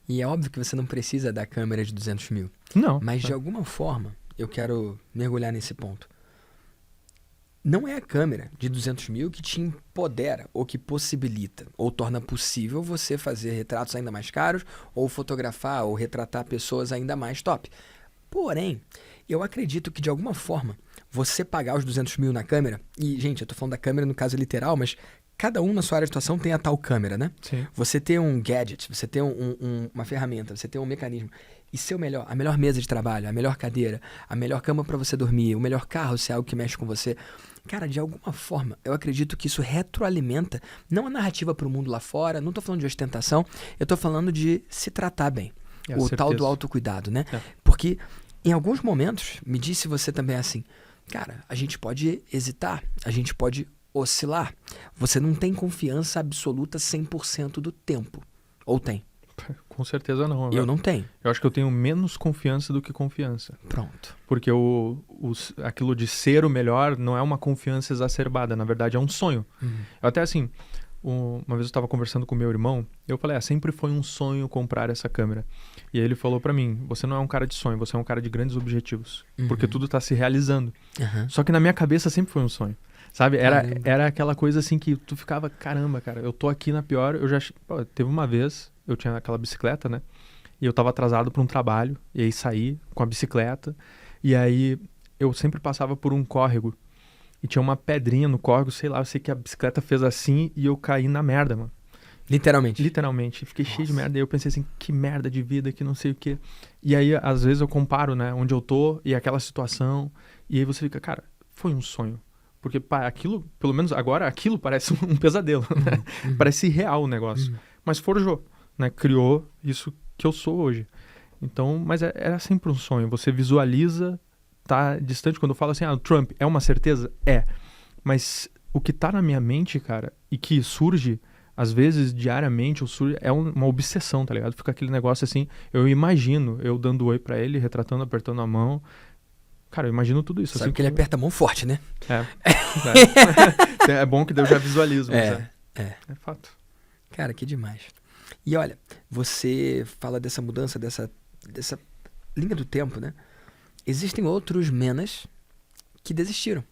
E é óbvio que você não precisa da câmera de 200 mil. Não. Mas de alguma forma, eu quero mergulhar nesse ponto. Não é a câmera de 200 mil que te empodera, ou que possibilita, ou torna possível você fazer retratos ainda mais caros, ou fotografar, ou retratar pessoas ainda mais top. Porém, eu acredito que de alguma forma, você pagar os 200 mil na câmera, e gente, eu tô falando da câmera no caso literal, mas cada um na sua área de atuação tem a tal câmera, né? Sim. Você ter um gadget, você ter uma ferramenta, você ter um mecanismo, e ser o melhor, a melhor mesa de trabalho, a melhor cadeira, a melhor cama para você dormir, o melhor carro se é algo que mexe com você. Cara, de alguma forma, eu acredito que isso retroalimenta, não a narrativa para o mundo lá fora, não tô falando de ostentação, eu tô falando de se tratar bem. O tal do autocuidado, né? Porque em alguns momentos, me diz se você também é assim, cara, a gente pode hesitar, a gente pode oscilar. Você não tem confiança absoluta 100% do tempo. Ou tem? Com certeza não. Eu não tenho. Eu acho que eu tenho menos confiança do que confiança. Pronto. Porque aquilo de ser o melhor não é uma confiança exacerbada, na verdade é um sonho. Eu até assim, uma vez eu estava conversando com meu irmão, eu falei, sempre foi um sonho comprar essa câmera. E aí ele falou pra mim, você não é um cara de sonho, você é um cara de grandes objetivos. Porque tudo tá se realizando. Só que na minha cabeça sempre foi um sonho. Sabe? Era aquela coisa assim que tu ficava, caramba, cara, eu tô aqui na pior, teve uma vez, eu tinha aquela bicicleta, né? E eu tava atrasado pra um trabalho, e aí saí com a bicicleta, e aí eu sempre passava por um córrego, e tinha uma pedrinha no córrego, sei lá, eu sei que a bicicleta fez assim, e eu caí na merda, mano. Literalmente. Literalmente. Fiquei cheio de merda, e eu pensei assim, que merda de vida, que não sei o quê. E aí, às vezes eu comparo, né, onde eu tô, e aquela situação, e aí você fica, cara, foi um sonho. Porque aquilo, pelo menos agora, aquilo parece um pesadelo, né? Parece irreal o negócio. Mas forjou, né? Criou isso que eu sou hoje. Então, mas era sempre um sonho. Você visualiza, tá distante. Quando eu falo assim, o Trump é uma certeza? É. Mas o que tá na minha mente, cara, e que surge, às vezes, diariamente, é uma obsessão, tá ligado? Fica aquele negócio assim, eu imagino eu dando oi pra ele, retratando, apertando a mão. Cara, eu imagino tudo isso. Sabe assim, que ele aperta a mão forte, né? É bom que eu já visualizo. É fato. Cara, que demais. E olha, você fala dessa mudança, dessa linha do tempo, né? Existem outros menas que desistiram.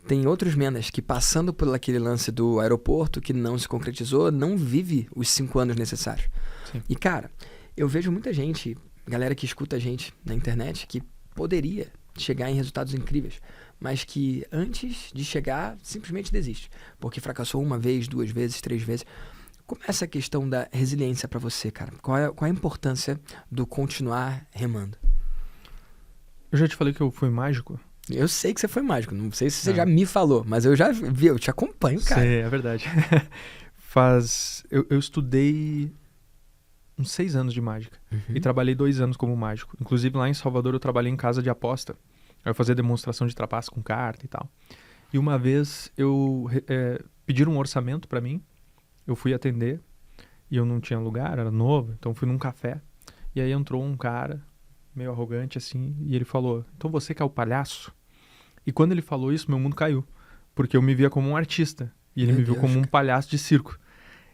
Tem outros menas que, passando por aquele lance do aeroporto que não se concretizou, não vive os 5 anos necessários. Sim. E, cara, eu vejo muita gente, galera que escuta a gente na internet, que poderia chegar em resultados incríveis, mas que antes de chegar simplesmente desiste, porque fracassou 1 vez, 2 vezes, 3 vezes. Como é essa questão da resiliência pra você, cara? Qual é a importância do continuar remando? Eu já te falei que eu fui mágico? Eu sei que você foi mágico, não sei se você já me falou, mas eu já vi, eu te acompanho, cara. Sim, é verdade. Eu estudei uns 6 anos de mágica e trabalhei 2 anos como mágico. Inclusive lá em Salvador eu trabalhei em casa de aposta. Eu fazia demonstração de trapaça com carta e tal. E uma vez pediram um orçamento pra mim, eu fui atender e eu não tinha lugar, era novo, então fui num café. E aí entrou um cara, meio arrogante assim, e ele falou, então você que é o palhaço? E quando ele falou isso, meu mundo caiu, porque eu me via como um artista. E ele Meu me viu Deus, como um cara. palhaço de circo.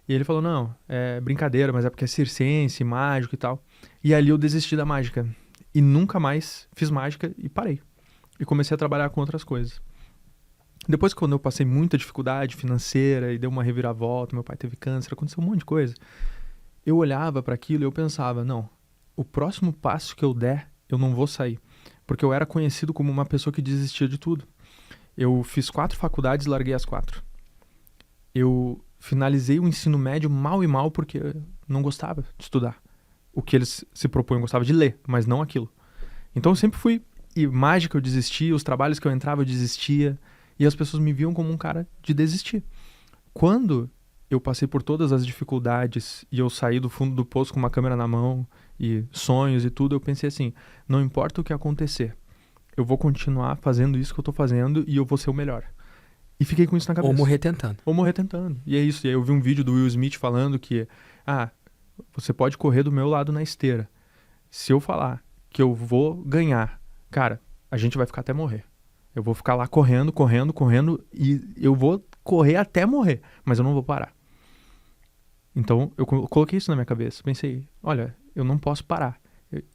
E ele falou, não, é brincadeira, mas é porque é circense, mágico e tal. E ali eu desisti da mágica. E nunca mais fiz mágica e parei. E comecei a trabalhar com outras coisas. Depois, quando eu passei muita dificuldade financeira e deu uma reviravolta, meu pai teve câncer, aconteceu um monte de coisa. Eu olhava para aquilo e eu pensava, não, o próximo passo que eu der, eu não vou sair. Porque eu era conhecido como uma pessoa que desistia de tudo. Eu fiz 4 faculdades e larguei as 4. Eu finalizei o ensino médio mal e mal porque eu não gostava de estudar. O que eles se propõem, eu gostava de ler, mas não aquilo. Então eu sempre fui, e mágica eu desistia, os trabalhos que eu entrava eu desistia, e as pessoas me viam como um cara de desistir. Quando eu passei por todas as dificuldades e eu saí do fundo do poço com uma câmera na mão e sonhos e tudo, eu pensei assim, não importa o que acontecer, eu vou continuar fazendo isso que eu tô fazendo e eu vou ser o melhor. E fiquei com isso na cabeça. Ou morrer tentando. Ou morrer tentando. E é isso. E aí eu vi um vídeo do Will Smith falando que, você pode correr do meu lado na esteira. Se eu falar que eu vou ganhar, cara, a gente vai ficar até morrer. Eu vou ficar lá correndo, correndo, correndo e eu vou correr até morrer, mas eu não vou parar. Então eu coloquei isso na minha cabeça. Pensei, olha, eu não posso parar.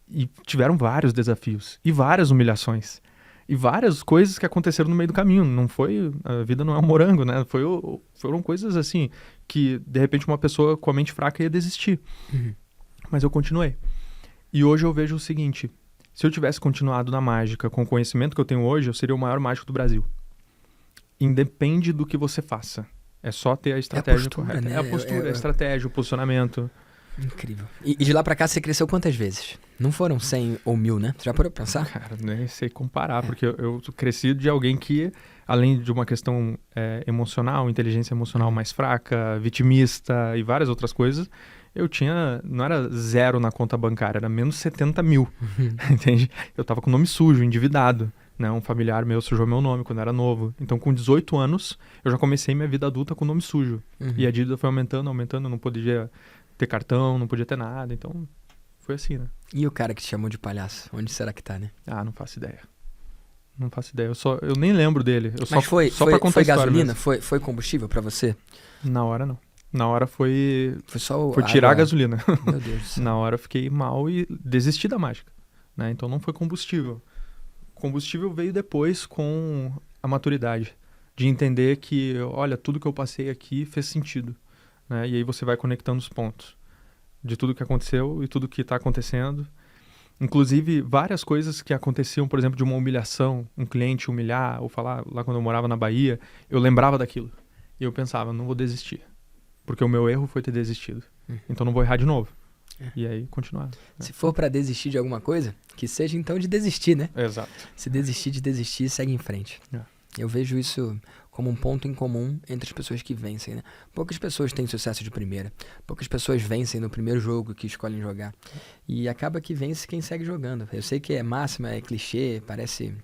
E tiveram vários desafios e várias humilhações. E várias coisas que aconteceram no meio do caminho. Não foi... A vida não é um morango, né? Foram coisas assim que, de repente, uma pessoa com a mente fraca ia desistir. Uhum. Mas eu continuei. E hoje eu vejo o seguinte. Se eu tivesse continuado na mágica com o conhecimento que eu tenho hoje, eu seria o maior mágico do Brasil. Independe do que você faça. É só ter a estratégia correta. Né? É a postura, a estratégia, o posicionamento. Incrível. E de lá pra cá você cresceu quantas vezes? Não foram 100 ou 1000, né? Você já parou pra pensar? Cara, nem sei comparar, porque eu cresci de alguém que, além de uma questão emocional, inteligência emocional mais fraca, vitimista e várias outras coisas, eu tinha, não era 0 na conta bancária, era menos 70 mil, entende? Eu tava com o nome sujo, endividado, né? Um familiar meu sujou meu nome quando eu era novo. Então, com 18 anos, eu já comecei minha vida adulta com o nome sujo. E a dívida foi aumentando, aumentando, eu não podia ter cartão, não podia ter nada, então foi assim, né? E o cara que te chamou de palhaço? Onde será que tá, né? Não faço ideia. Não faço ideia. Eu nem lembro dele. Mas só foi pra contar a história gasolina? mesmo. Foi combustível pra você? Na hora, não. Na hora foi só tirar a gasolina. Meu Deus do céu. Na hora eu fiquei mal e desisti da mágica, né? Então não foi combustível. Combustível veio depois com a maturidade. De entender que, olha, tudo que eu passei aqui fez sentido, né? E aí você vai conectando os pontos de tudo que aconteceu e tudo que está acontecendo. Inclusive, várias coisas que aconteciam, por exemplo, de uma humilhação, um cliente humilhar, ou falar, lá quando eu morava na Bahia, eu lembrava daquilo. E eu pensava, não vou desistir. Porque o meu erro foi ter desistido. Então não vou errar de novo. E aí, continuar. Se for pra desistir de alguma coisa, que seja então de desistir, né? Exato. Se desistir de desistir, segue em frente. Eu vejo isso como um ponto em comum entre as pessoas que vencem, né? Poucas pessoas têm sucesso de primeira. Poucas pessoas vencem no primeiro jogo que escolhem jogar. E acaba que vence quem segue jogando. Eu sei que é máxima, é clichê, parece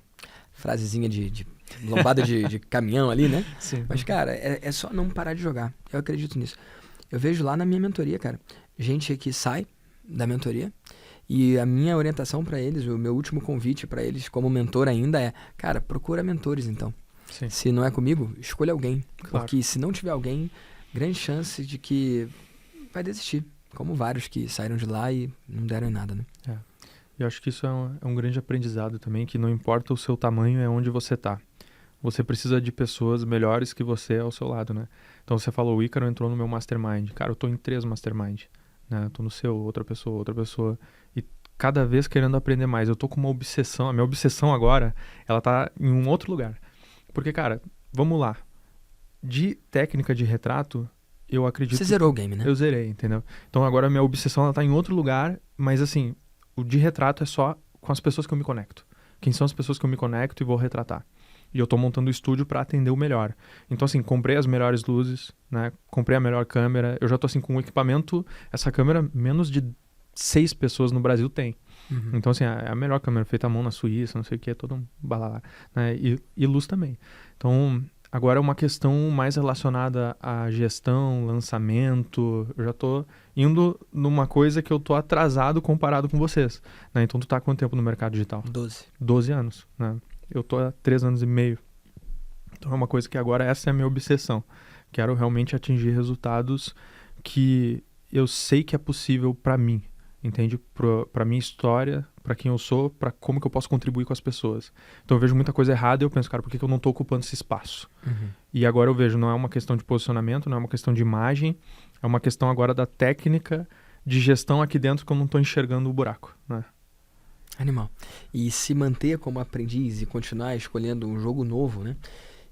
frasezinha de lombada de caminhão ali, né? Sim. Mas, cara, é só não parar de jogar. Eu acredito nisso. Eu vejo lá na minha mentoria, cara, gente que sai da mentoria e a minha orientação pra eles, o meu último convite pra eles como mentor ainda é, cara, procura mentores então. Sim. Se não é comigo, escolha alguém. Claro. Porque se não tiver alguém, grande chance de que vai desistir. Como vários que saíram de lá e não deram em nada, né? Eu acho que isso é um grande aprendizado também, que não importa o seu tamanho, é onde você tá. Você precisa de pessoas melhores que você ao seu lado, né? Então você falou, o Ícaro entrou no meu mastermind. Cara, eu tô em 3 mastermind, né? Eu tô no seu, outra pessoa. E cada vez querendo aprender mais. Eu tô com uma obsessão. A minha obsessão agora, ela tá em um outro lugar. Porque, cara, vamos lá. De técnica de retrato, eu acredito... Você zerou o game, né? Eu zerei, entendeu? Então agora a minha obsessão, ela tá em outro lugar, mas assim, o de retrato é só com as pessoas que eu me conecto. Quem são as pessoas que eu me conecto e vou retratar. E eu tô montando o estúdio para atender o melhor. Então, assim, comprei as melhores luzes, né? Comprei a melhor câmera. Eu já tô, assim, com o equipamento... Essa câmera, menos de 6 pessoas no Brasil tem. Então, assim, é a melhor câmera feita à mão na Suíça, não sei o que, é todo um balalá, né? E luz também. Então, agora é uma questão mais relacionada à gestão, lançamento. Eu já tô indo numa coisa que eu tô atrasado comparado com vocês, né? Então, tu tá há quanto tempo no mercado digital? 12 anos, né? Eu tô há 3 anos e meio. Então é uma coisa que agora essa é a minha obsessão. Quero realmente atingir resultados que eu sei que é possível para mim, entende? Para minha história, para quem eu sou, para como que eu posso contribuir com as pessoas. Então eu vejo muita coisa errada e eu penso, cara, por que eu não estou ocupando esse espaço? E agora eu vejo, não é uma questão de posicionamento, não é uma questão de imagem, é uma questão agora da técnica de gestão aqui dentro que eu não estou enxergando o buraco, né? Animal. E se manter como aprendiz e continuar escolhendo um jogo novo, né?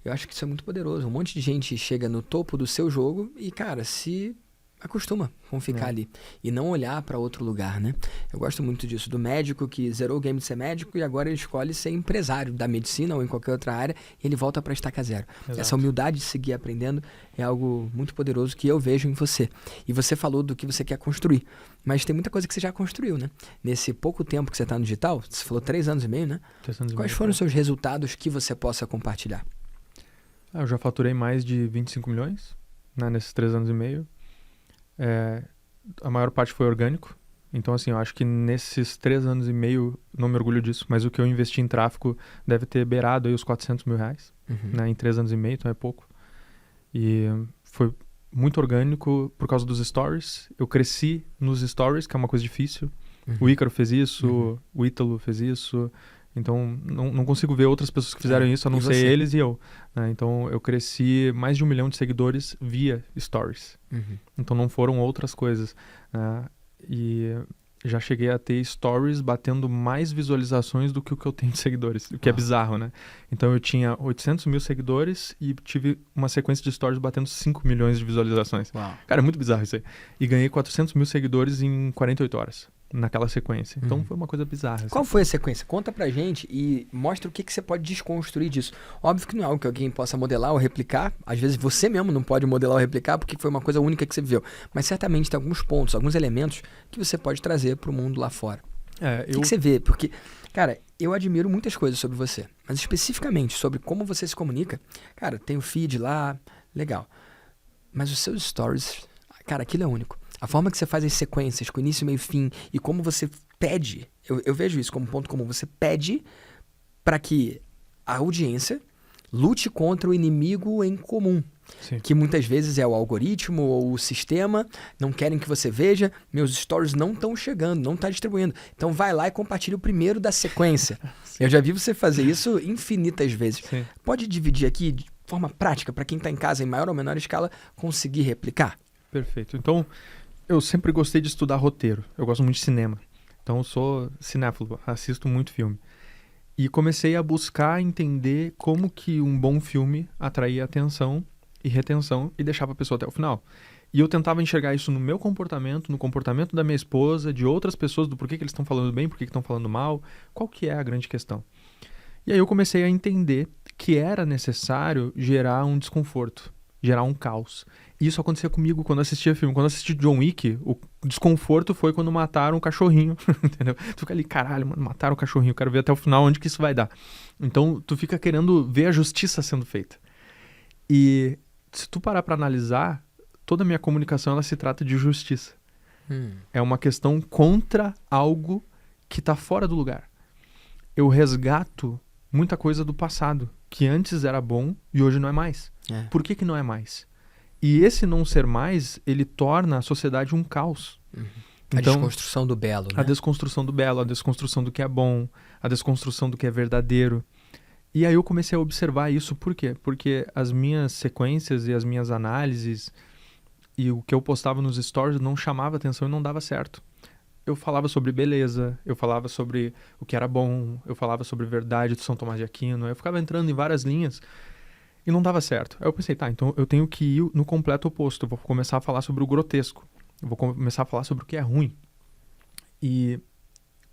Eu acho que isso é muito poderoso. Um monte de gente chega no topo do seu jogo e, cara, se acostuma com ficar ali e não olhar para outro lugar, né? Eu gosto muito disso, do médico que zerou o game de ser médico e agora ele escolhe ser empresário da medicina ou em qualquer outra área e ele volta para estaca zero. Exato. Essa humildade de seguir aprendendo é algo muito poderoso que eu vejo em você. E você falou do que você quer construir, mas tem muita coisa que você já construiu, né? Nesse pouco tempo que você está no digital, você falou 3 anos e meio, né? 3 anos e Quais meio, foram os seus resultados que você possa compartilhar? Eu já faturei mais de 25 milhões, né, nesses 3 anos e meio. A maior parte foi orgânico. Então, assim, eu acho que nesses 3 anos e meio, não me orgulho disso, mas o que eu investi em tráfego deve ter beirado aí os 400 mil reais, né, em 3 anos e meio, então é pouco. E foi muito orgânico por causa dos stories. Eu cresci nos stories, que é uma coisa difícil. O Ícaro fez isso, o Ítalo fez isso. Então, não consigo ver outras pessoas que fizeram isso, a não ser eles e eu, né? Então, eu cresci mais de 1 milhão de seguidores via stories. Então, não foram outras coisas. E já cheguei a ter stories batendo mais visualizações do que o que eu tenho de seguidores, o que é bizarro, né? Então, eu tinha 800 mil seguidores e tive uma sequência de stories batendo 5 milhões de visualizações. Cara, é muito bizarro isso aí. E ganhei 400 mil seguidores em 48 horas. Naquela sequência. Então foi uma coisa bizarra. Assim. Qual foi a sequência? Conta pra gente e mostra o que você pode desconstruir disso. Óbvio que não é algo que alguém possa modelar ou replicar. Às vezes você mesmo não pode modelar ou replicar porque foi uma coisa única que você viveu. Mas certamente tem alguns pontos, alguns elementos que você pode trazer pro mundo lá fora. O que você vê? Porque, cara, eu admiro muitas coisas sobre você. Mas especificamente sobre como você se comunica. Cara, tem o feed lá, legal. Mas os seus stories, cara, aquilo é único. A forma que você faz as sequências, com início, meio e fim, e como você pede, eu vejo isso como ponto comum, você pede para que a audiência lute contra o inimigo em comum. Sim. Que muitas vezes é o algoritmo ou o sistema, não querem que você veja, meus stories não estão chegando, não está distribuindo. Então vai lá e compartilha o primeiro da sequência. Eu já vi você fazer isso infinitas vezes. Sim. Pode dividir aqui de forma prática, para quem está em casa em maior ou menor escala, conseguir replicar? Perfeito. Então, eu sempre gostei de estudar roteiro. Eu gosto muito de cinema. Então, eu sou cinéfilo, assisto muito filme. E comecei a buscar entender como que um bom filme atraía atenção e retenção e deixava a pessoa até o final. E eu tentava enxergar isso no meu comportamento, no comportamento da minha esposa, de outras pessoas, do porquê que eles estão falando bem, porquê que estão falando mal, qual que é a grande questão. E aí eu comecei a entender que era necessário gerar um desconforto, gerar um caos. E isso acontecia comigo quando eu assistia filme. Quando eu assisti John Wick, o desconforto foi quando mataram o cachorrinho, entendeu? Tu fica ali, caralho, mano, mataram o cachorrinho, quero ver até o final onde que isso vai dar. Então, tu fica querendo ver a justiça sendo feita. E se tu parar pra analisar, toda a minha comunicação, ela se trata de justiça. É uma questão contra algo que tá fora do lugar. Eu resgato muita coisa do passado, que antes era bom e hoje não é mais. Por que não é mais? E esse não ser mais, ele torna a sociedade um caos. A desconstrução do belo, né? A desconstrução do belo, a desconstrução do que é bom, a desconstrução do que é verdadeiro. E aí eu comecei a observar isso. Por quê? Porque as minhas sequências e as minhas análises e o que eu postava nos stories não chamava atenção e não dava certo. Eu falava sobre beleza, eu falava sobre o que era bom, eu falava sobre verdade de São Tomás de Aquino, eu ficava entrando em várias linhas e não dava certo. Aí eu pensei, tá, então eu tenho que ir no completo oposto, eu vou começar a falar sobre o grotesco, eu vou começar a falar sobre o que é ruim. E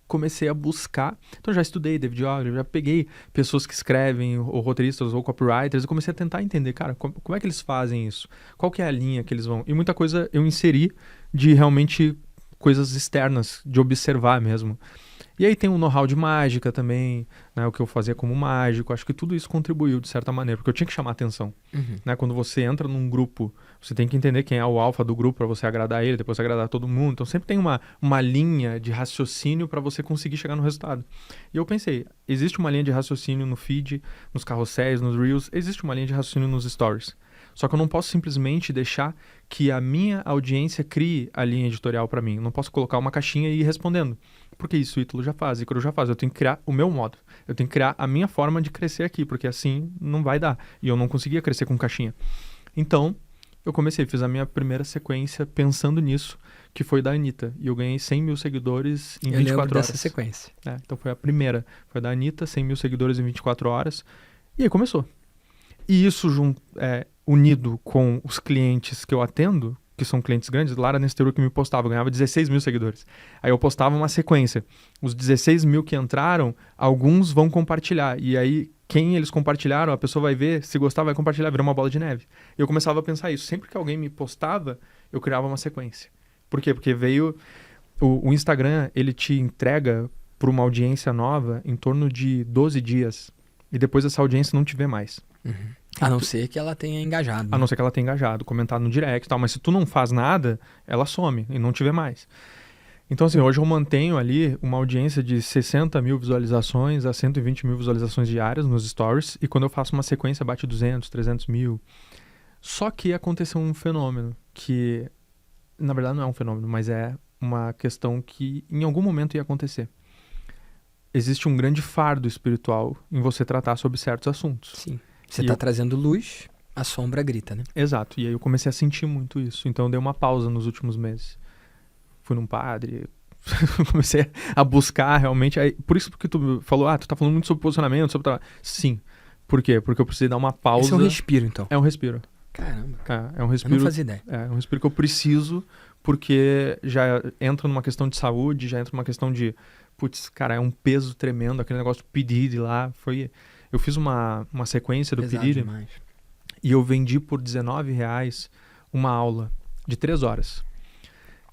comecei a buscar, então já estudei David Ogilvy, já peguei pessoas que escrevem, ou roteiristas, ou copywriters, e comecei a tentar entender, cara, como é que eles fazem isso? Qual que é a linha que eles vão? E muita coisa eu inseri de realmente coisas externas, de observar mesmo. E aí tem o know-how de mágica também, né, o que eu fazia como mágico. Acho que tudo isso contribuiu de certa maneira, porque eu tinha que chamar atenção. Né? Quando você entra num grupo, você tem que entender quem é o alfa do grupo para você agradar ele, depois agradar todo mundo. Então sempre tem uma linha de raciocínio para você conseguir chegar no resultado. E eu pensei, existe uma linha de raciocínio no feed, nos carrosséis, nos reels, existe uma linha de raciocínio nos stories. Só que eu não posso simplesmente deixar que a minha audiência crie a linha editorial para mim. Eu não posso colocar uma caixinha e ir respondendo. Porque isso o Ítalo já faz, Ícaro já faz. Eu tenho que criar o meu modo. Eu tenho que criar a minha forma de crescer aqui, porque assim não vai dar. E eu não conseguia crescer com caixinha. Então, eu fiz a minha primeira sequência pensando nisso, que foi da Anitta. E eu ganhei 100 mil seguidores em 24 horas. Dessa sequência. Então foi a primeira. Foi da Anitta, 100 mil seguidores em 24 horas. E aí começou. E isso unido com os clientes que eu atendo, que são clientes grandes, Lara Nesteru que me postava, eu ganhava 16 mil seguidores. Aí eu postava uma sequência. Os 16 mil que entraram, alguns vão compartilhar. E aí, quem eles compartilharam, a pessoa vai ver, se gostar, vai compartilhar, vira uma bola de neve. E eu começava a pensar isso. Sempre que alguém me postava, eu criava uma sequência. Por quê? Porque veio... O Instagram, ele te entrega para uma audiência nova em torno de 12 dias. E depois essa audiência não te vê mais. Uhum. A não ser que ela tenha engajado. A não ser que ela tenha engajado, comentado no direct e tal. Mas se tu não faz nada, ela some e não te vê mais. Então, assim, hoje eu mantenho ali uma audiência de 60 mil visualizações a 120 mil visualizações diárias nos stories. E quando eu faço uma sequência, bate 200, 300 mil. Só que aconteceu um fenômeno que, na verdade, não é um fenômeno, mas é uma questão que em algum momento ia acontecer. Existe um grande fardo espiritual em você tratar sobre certos assuntos. Sim. Você está trazendo luz, a sombra grita, né? Exato. E aí eu comecei a sentir muito isso. Então eu dei uma pausa nos últimos meses. Fui num padre, comecei a buscar realmente. Aí, por isso que tu falou, tu tá falando muito sobre posicionamento, sobre... Sim. Por quê? Porque eu precisei dar uma pausa. Esse é um respiro, então. É um respiro. Caramba. É um respiro. Eu não fazia ideia. É um respiro que eu preciso, porque já entra numa questão de saúde, já entra numa questão de... Putz, cara, é um peso tremendo, aquele negócio do P. lá, foi... Eu fiz uma sequência do P. E eu vendi por R$19 uma aula de 3 horas.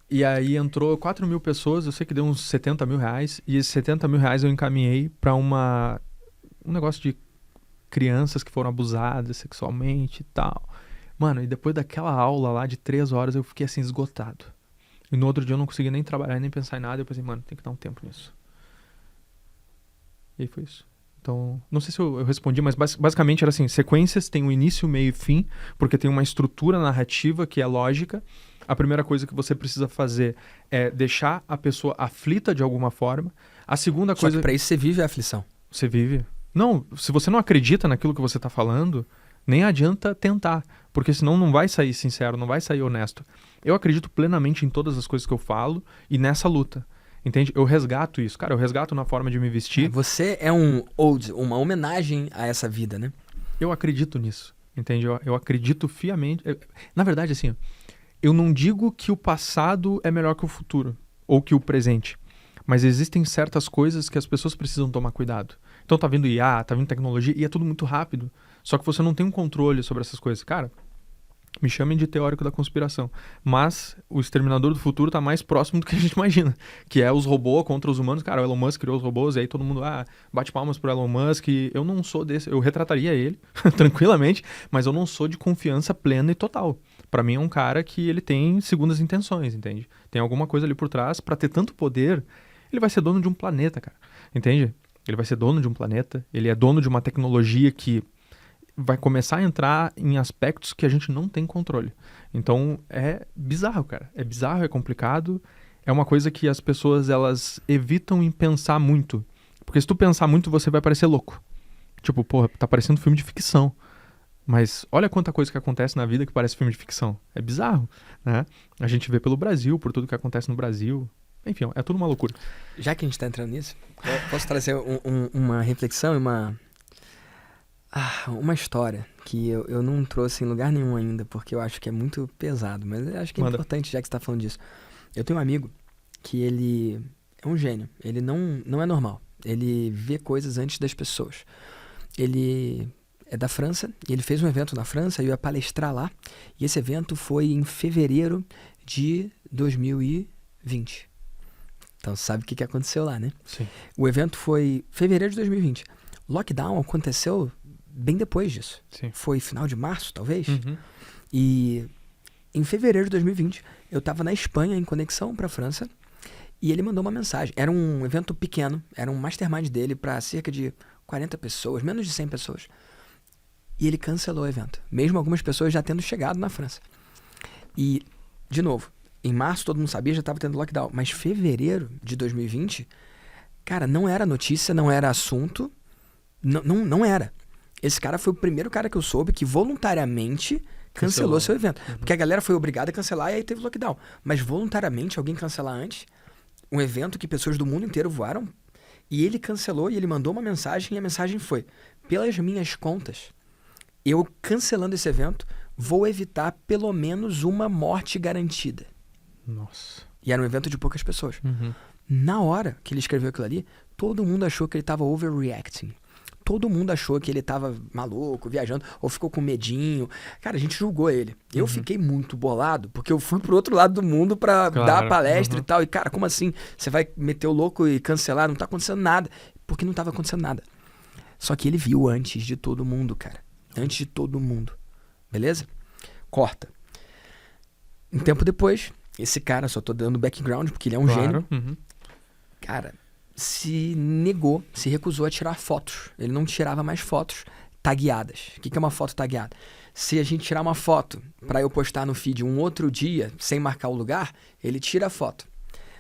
E aí entrou 4 mil pessoas, eu sei que deu uns 70 mil reais, e esses 70 mil reais eu encaminhei para um negócio de crianças que foram abusadas sexualmente e tal. Mano, e depois daquela aula lá de 3 horas eu fiquei assim esgotado. E no outro dia eu não conseguia nem trabalhar, nem pensar em nada. Eu pensei, mano, tem que dar um tempo nisso. E aí foi isso. Então, não sei se eu respondi, mas basicamente era assim, sequências têm um início, meio e fim, porque tem uma estrutura narrativa que é lógica. A primeira coisa que você precisa fazer é deixar a pessoa aflita de alguma forma. A segunda coisa... Só que pra isso você vive a aflição. Você vive. Não, se você não acredita naquilo que você tá falando, nem adianta tentar, porque senão não vai sair sincero, não vai sair honesto. Eu acredito plenamente em todas as coisas que eu falo e nessa luta. Entende? Eu resgato isso. Cara, eu resgato na forma de me vestir. Você é uma homenagem a essa vida, né? Eu acredito nisso. Entende? Eu acredito fiamente. Na verdade, assim, eu não digo que o passado é melhor que o futuro ou que o presente. Mas existem certas coisas que as pessoas precisam tomar cuidado. Então tá vindo IA, tá vindo tecnologia e é tudo muito rápido. Só que você não tem um controle sobre essas coisas. Cara, me chamem de teórico da conspiração. Mas o Exterminador do Futuro tá mais próximo do que a gente imagina. Que é os robôs contra os humanos. Cara, o Elon Musk criou os robôs e aí todo mundo bate palmas pro Elon Musk. Eu não sou desse. Eu retrataria ele, tranquilamente, mas eu não sou de confiança plena e total. Pra mim é um cara que ele tem segundas intenções, entende? Tem alguma coisa ali por trás. Pra ter tanto poder, ele vai ser dono de um planeta, cara. Entende? Ele vai ser dono de um planeta. Ele é dono de uma tecnologia que vai começar a entrar em aspectos que a gente não tem controle. Então, é bizarro, cara. É bizarro, é complicado. É uma coisa que as pessoas, elas evitam em pensar muito. Porque se tu pensar muito, você vai parecer louco. Tipo, porra, tá parecendo filme de ficção. Mas olha quanta coisa que acontece na vida que parece filme de ficção. É bizarro, né? A gente vê pelo Brasil, por tudo que acontece no Brasil. Enfim, é tudo uma loucura. Já que a gente tá entrando nisso, posso trazer uma reflexão e uma história que eu não trouxe em lugar nenhum ainda, porque eu acho que é muito pesado, mas eu acho que é importante, já que você tá falando disso. Eu tenho um amigo que ele é um gênio, ele não é normal, ele vê coisas antes das pessoas. Ele é da França, e ele fez um evento na França, e eu ia palestrar lá, e esse evento foi em fevereiro de 2020. Então você sabe o que aconteceu lá, né? Sim. O evento foi fevereiro de 2020. Lockdown aconteceu bem depois disso. Sim. Foi final de março, talvez. Uhum. E em fevereiro de 2020, eu estava na Espanha, em conexão para a França, e ele mandou uma mensagem. Era um evento pequeno, era um mastermind dele para cerca de 40 pessoas, menos de 100 pessoas. E ele cancelou o evento, mesmo algumas pessoas já tendo chegado na França. E, de novo, em março todo mundo sabia, já estava tendo lockdown. Mas fevereiro de 2020, cara, não era notícia, não era assunto, não era. Esse cara foi o primeiro cara que eu soube que voluntariamente cancelou seu evento. Porque a galera foi obrigada a cancelar e aí teve lockdown. Mas voluntariamente alguém cancelar antes um evento que pessoas do mundo inteiro voaram, e ele cancelou e ele mandou uma mensagem, e a mensagem foi: pelas minhas contas, eu cancelando esse evento, vou evitar pelo menos uma morte garantida. Nossa. E era um evento de poucas pessoas. Na hora que ele escreveu aquilo ali, todo mundo achou que ele estava overreacting. Todo mundo achou que ele estava maluco, viajando, ou ficou com medinho. Cara, a gente julgou ele. Eu fiquei muito bolado, porque eu fui pro outro lado do mundo pra dar a palestra e tal. E, cara, como assim? Você vai meter o louco e cancelar? Não tá acontecendo nada. Porque não tava acontecendo nada. Só que ele viu antes de todo mundo, cara. Antes de todo mundo. Beleza? Corta. Um tempo depois, esse cara, só tô dando background, porque ele é um gênio. Cara, se negou, se recusou a tirar fotos. Ele não tirava mais fotos tagueadas. O que é uma foto tagueada? Se a gente tirar uma foto para eu postar no feed um outro dia, sem marcar o lugar, ele tira a foto.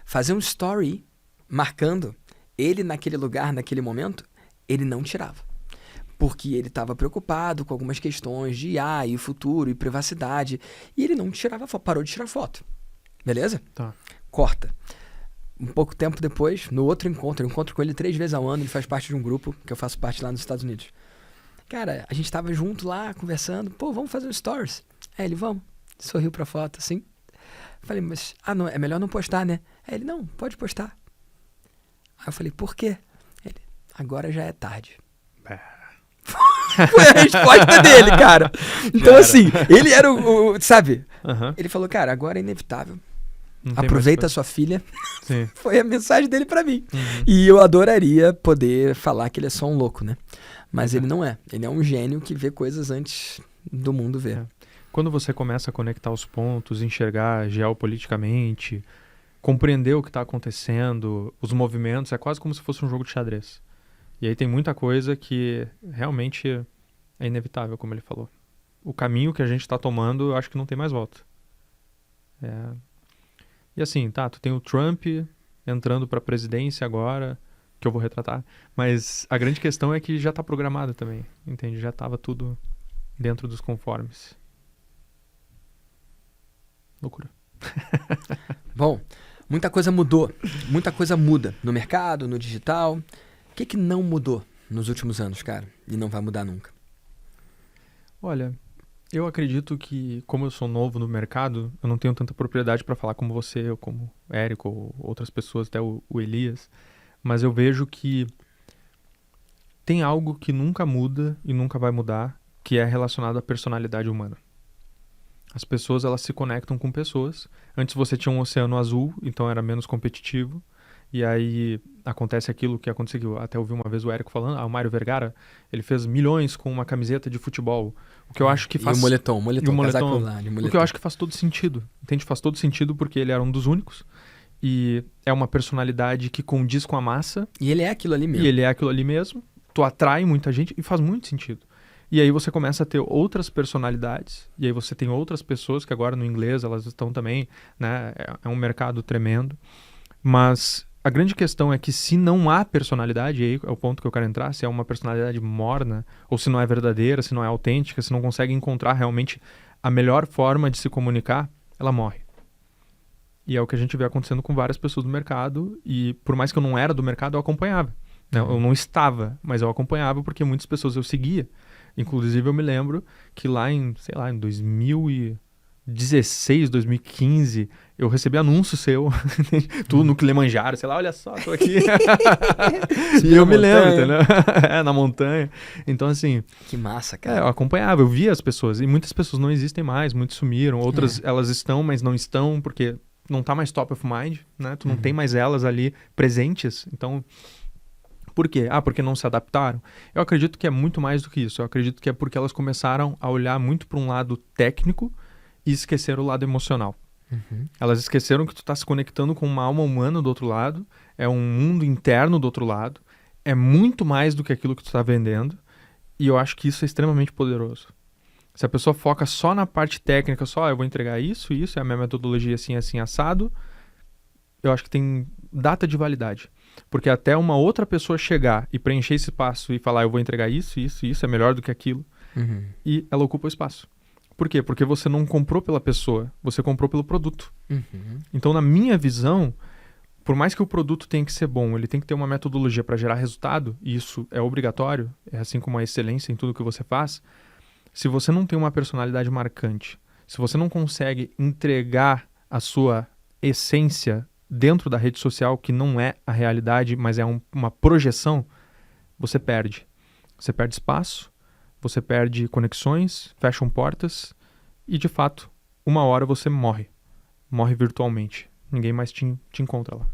Fazer um story marcando ele naquele lugar, naquele momento, ele não tirava. Porque ele estava preocupado com algumas questões de IA e futuro e privacidade. E ele não tirava foto, parou de tirar foto. Beleza? Tá. Corta. Um pouco tempo depois, no outro encontro, eu encontro com ele 3 vezes ao ano, ele faz parte de um grupo que eu faço parte lá nos Estados Unidos. Cara, a gente tava junto lá, conversando, pô, vamos fazer um stories. Aí ele, vamos. Sorriu pra foto, assim. Falei, mas, não, é melhor não postar, né? Aí ele, não, pode postar. Aí eu falei, por quê? Ele, agora já é tarde. Foi a resposta dele, cara. Então, assim, ele era sabe? Ele falou, cara, agora é inevitável. Aproveita a sua filha. Sim. Foi a mensagem dele pra mim. E eu adoraria poder falar que ele é só um louco, né? Mas ele não é. Ele é um gênio que vê coisas antes do mundo ver. Quando você começa a conectar os pontos, enxergar geopoliticamente, compreender o que está acontecendo, os movimentos, é quase como se fosse um jogo de xadrez. E aí tem muita coisa que realmente é inevitável, como ele falou. O caminho que a gente está tomando, eu acho que não tem mais volta. E assim, tá, tu tem o Trump entrando para a presidência agora, que eu vou retratar, mas a grande questão é que já tá programado também, entende? Já tava tudo dentro dos conformes. Loucura. Bom, muita coisa mudou, muita coisa muda no mercado, no digital. O que não mudou nos últimos anos, cara? E não vai mudar nunca? Olha, eu acredito que, como eu sou novo no mercado, eu não tenho tanta propriedade para falar como você, ou como o Érico, ou outras pessoas, até o Elias, mas eu vejo que tem algo que nunca muda e nunca vai mudar, que é relacionado à personalidade humana. As pessoas, elas se conectam com pessoas. Antes você tinha um oceano azul, então era menos competitivo. E aí acontece aquilo que aconteceu, até ouvi uma vez o Érico falando, o Mário Vergara, ele fez milhões com uma camiseta de futebol. O que eu acho que faz... E o moletom, casaco lá, de moletom. O que eu acho que faz todo sentido, entende? Faz todo sentido porque ele era um dos únicos. E é uma personalidade que condiz com a massa. E ele é aquilo ali mesmo. Tu atrai muita gente e faz muito sentido. E aí você começa a ter outras personalidades, e aí você tem outras pessoas que agora no inglês elas estão também, né? É um mercado tremendo. Mas a grande questão é que se não há personalidade, e aí é o ponto que eu quero entrar, se é uma personalidade morna, ou se não é verdadeira, se não é autêntica, se não consegue encontrar realmente a melhor forma de se comunicar, ela morre. E é o que a gente vê acontecendo com várias pessoas do mercado, e por mais que eu não era do mercado, eu acompanhava. Eu não estava, mas eu acompanhava porque muitas pessoas eu seguia. Inclusive eu me lembro que lá em 2016, 2015, eu recebi anúncio seu, tu no Kilimanjaro, sei lá, olha só, tô aqui. E eu me lembro, entendeu? Na montanha. Então assim... Que massa, cara. Eu acompanhava, eu via as pessoas, e muitas pessoas não existem mais, muitas sumiram, outras elas estão, mas não estão, porque não tá mais top of mind, né? Tu não tem mais elas ali presentes, então... Por quê? Porque não se adaptaram? Eu acredito que é muito mais do que isso. Eu acredito que é porque elas começaram a olhar muito para um lado técnico e esqueceram o lado emocional. Elas esqueceram que tu está se conectando com uma alma humana do outro lado, é um mundo interno do outro lado, é muito mais do que aquilo que tu está vendendo, E eu acho que isso é extremamente poderoso. Se a pessoa foca só na parte técnica, só eu vou entregar isso, é a minha metodologia assim, assim, assado, eu acho que tem data de validade. Porque até uma outra pessoa chegar e preencher esse espaço e falar eu vou entregar isso, é melhor do que aquilo, e ela ocupa o espaço. Por quê? Porque você não comprou pela pessoa, você comprou pelo produto. Então, na minha visão, por mais que o produto tenha que ser bom, ele tem que ter uma metodologia para gerar resultado, e isso é obrigatório, é assim como a excelência em tudo que você faz. Se você não tem uma personalidade marcante, se você não consegue entregar a sua essência dentro da rede social, que não é a realidade, mas é uma projeção, você perde. Você perde espaço, você perde conexões, fecham portas e, de fato, uma hora você morre. Morre virtualmente. Ninguém mais te encontra lá.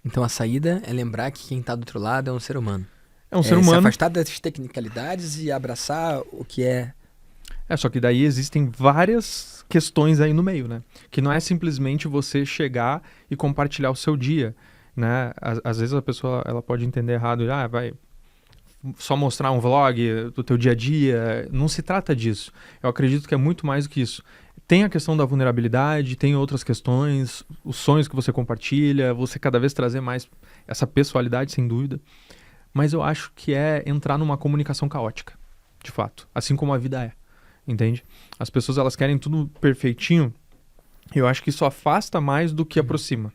Então a saída é lembrar que quem está do outro lado é um ser humano. É um ser humano. Se afastar das tecnicalidades e abraçar o que é. Só que daí existem várias questões aí no meio, né? Que não é simplesmente você chegar e compartilhar o seu dia, né? Às vezes a pessoa ela pode entender errado, vai só mostrar um vlog do teu dia a dia. Não se trata disso. Eu acredito que é muito mais do que isso. Tem a questão da vulnerabilidade, tem outras questões, os sonhos que você compartilha, você cada vez trazer mais essa pessoalidade, sem dúvida. Mas eu acho que é entrar numa comunicação caótica, de fato. Assim como a vida é, entende? As pessoas, elas querem tudo perfeitinho. Eu acho que isso afasta mais do que aproxima.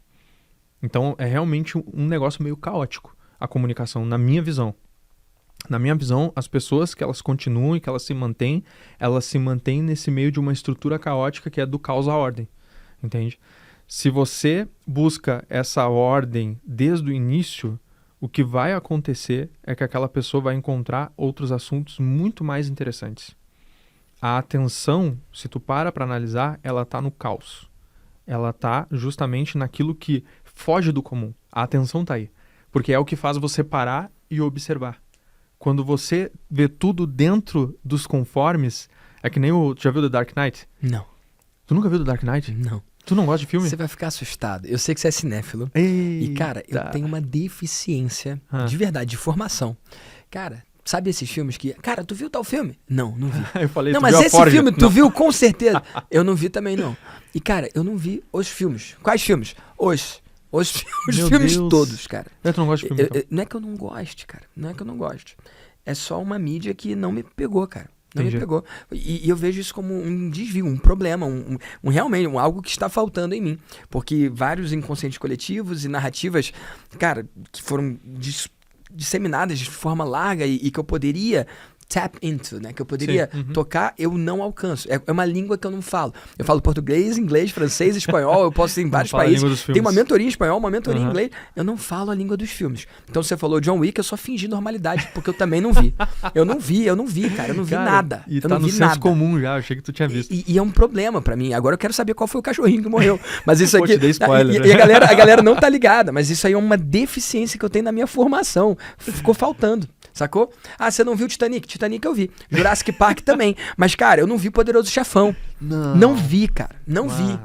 Então, é realmente um negócio meio caótico, a comunicação, na minha visão. Na minha visão, as pessoas que elas continuam e que elas se mantêm nesse meio de uma estrutura caótica que é do caos à ordem, entende? Se você busca essa ordem desde o início, o que vai acontecer é que aquela pessoa vai encontrar outros assuntos muito mais interessantes. A atenção, se tu para analisar, ela está no caos. Ela está justamente naquilo que foge do comum. A atenção está aí, porque é o que faz você parar e observar. Quando você vê tudo dentro dos conformes, é que nem tu já viu The Dark Knight? Não. Tu nunca viu The Dark Knight? Não. Tu não gosta de filme? Você vai ficar assustado. Eu sei que você é cinéfilo. Eita. E, cara, eu tenho uma deficiência de verdade, de formação. Cara, sabe esses filmes que... Cara, tu viu tal filme? Não vi. Eu falei, não, tu mas viu esse filme tu viu com certeza. Eu não vi também, não. E, cara, eu não vi os filmes. Quais filmes? Os filmes todos, cara. Tu não gosta de filme, então? Não é que eu não goste, cara. Não é que eu não goste. É só uma mídia que não me pegou, cara. Não me pegou. E eu vejo isso como um desvio, um problema, realmente algo que está faltando em mim. Porque vários inconscientes coletivos e narrativas, cara, que foram disseminadas de forma larga e que eu poderia tap into, né? Que eu poderia tocar, eu não alcanço. É uma língua que eu não falo. Eu falo português, inglês, francês, espanhol, eu posso ir em vários países. Tem uma mentoria em espanhol, uma mentoria em inglês. Eu não falo a língua dos filmes. Então você falou John Wick, eu só fingi normalidade, porque eu também não vi. Eu não vi, cara. Eu não vi nada. E eu tá não no vi senso nada. comum já, eu achei que tu tinha visto. E é um problema pra mim. Agora eu quero saber qual foi o cachorrinho que morreu. Mas isso aqui... Te dei spoiler, e a galera não tá ligada, mas isso aí é uma deficiência que eu tenho na minha formação. Ficou faltando. Sacou? Ah, você não viu Titanic? Titanic eu vi. Jurassic Park também. Mas, cara, eu não vi Poderoso Chefão. Não vi, cara. Não vi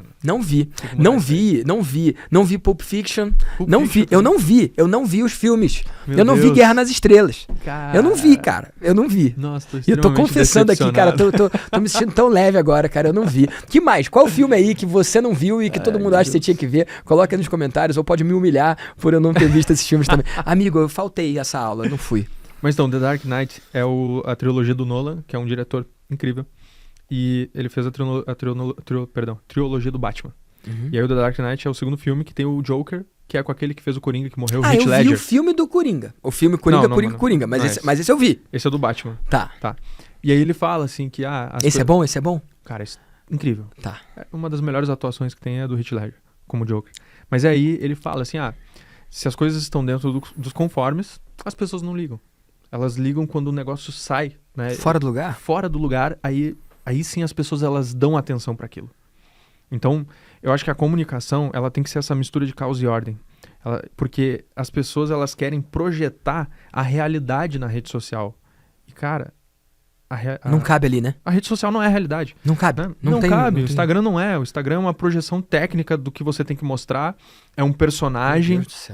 Pulp Fiction. Eu não vi os filmes. Eu não vi Guerra nas Estrelas. Cara. Eu não vi, cara. Eu não vi. Nossa, tô E eu tô confessando aqui, cara. Tô me sentindo tão leve agora, cara. Eu não vi. Que mais? Qual filme aí que você não viu e que todo mundo acha que você tinha que ver? Coloca aí nos comentários ou pode me humilhar por eu não ter visto esses filmes também. Amigo, eu faltei essa aula. Eu não fui. Mas então, The Dark Knight é a trilogia do Nolan, que é um diretor incrível. E ele fez a trilogia do Batman. E aí o The Dark Knight é o segundo filme que tem o Joker, que é com aquele que fez o Coringa, que morreu, o Heath Ledger. Eu vi o filme do Coringa. O filme Coringa. Mas esse eu vi. Esse é do Batman. Tá. E aí ele fala assim que... Esse é bom? Esse é bom? Cara, incrível. Tá. Uma das melhores atuações que tem é do Heath Ledger, como Joker. Mas aí ele fala assim, se as coisas estão dentro dos conformes, as pessoas não ligam. Elas ligam quando o negócio sai, né? Fora do lugar? Fora do lugar, aí sim as pessoas elas dão atenção para aquilo. Então, eu acho que a comunicação, ela tem que ser essa mistura de caos e ordem. Porque as pessoas, elas querem projetar a realidade na rede social. E, cara... não cabe ali, né? A rede social não é a realidade. Não cabe. Né? Não cabe. O Instagram não é. O Instagram é uma projeção técnica do que você tem que mostrar. É um personagem... Meu Deus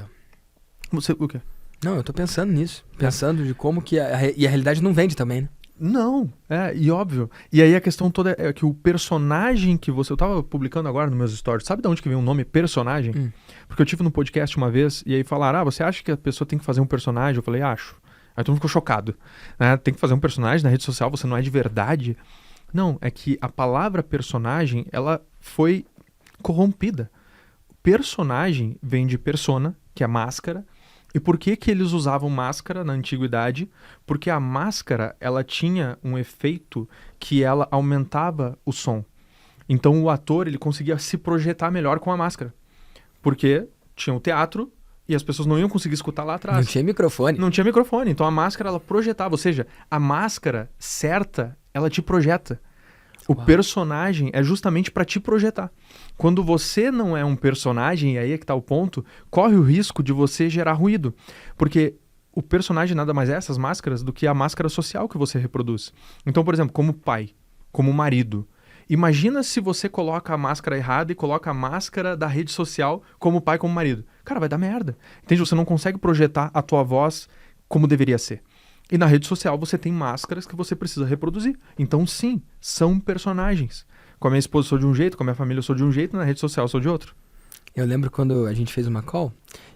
do céu. O quê? Não, eu tô pensando nisso. Pensando de como que... E a realidade não vende também, né? Não, e óbvio. E aí a questão toda é que o personagem que você... Eu tava publicando agora nos meus stories. Sabe de onde que vem o nome personagem? Porque eu tive no podcast uma vez e aí falaram, você acha que a pessoa tem que fazer um personagem? Eu falei, acho. Aí todo mundo ficou chocado. Né? Tem que fazer um personagem na rede social, você não é de verdade? Não, é que a palavra personagem, ela foi corrompida. Personagem vem de persona, que é máscara. E por que que eles usavam máscara na antiguidade? Porque a máscara, ela tinha um efeito que ela aumentava o som. Então o ator, ele conseguia se projetar melhor com a máscara. Porque tinha o teatro e as pessoas não iam conseguir escutar lá atrás. Não tinha microfone. Não tinha microfone. Então a máscara, ela projetava. Ou seja, a máscara certa, ela te projeta. O personagem é justamente para te projetar. Quando você não é um personagem, e aí é que tá o ponto, corre o risco de você gerar ruído. Porque o personagem nada mais é, essas máscaras, do que a máscara social que você reproduz. Então, por exemplo, como pai, como marido. Imagina se você coloca a máscara errada e coloca a máscara da rede social como pai, como marido. Cara, vai dar merda. Entende? Você não consegue projetar a tua voz como deveria ser. E na rede social você tem máscaras que você precisa reproduzir. Então, sim, são personagens. Com a minha esposa eu sou de um jeito, com a minha família eu sou de um jeito, na rede social eu sou de outro. Eu lembro quando a gente fez uma call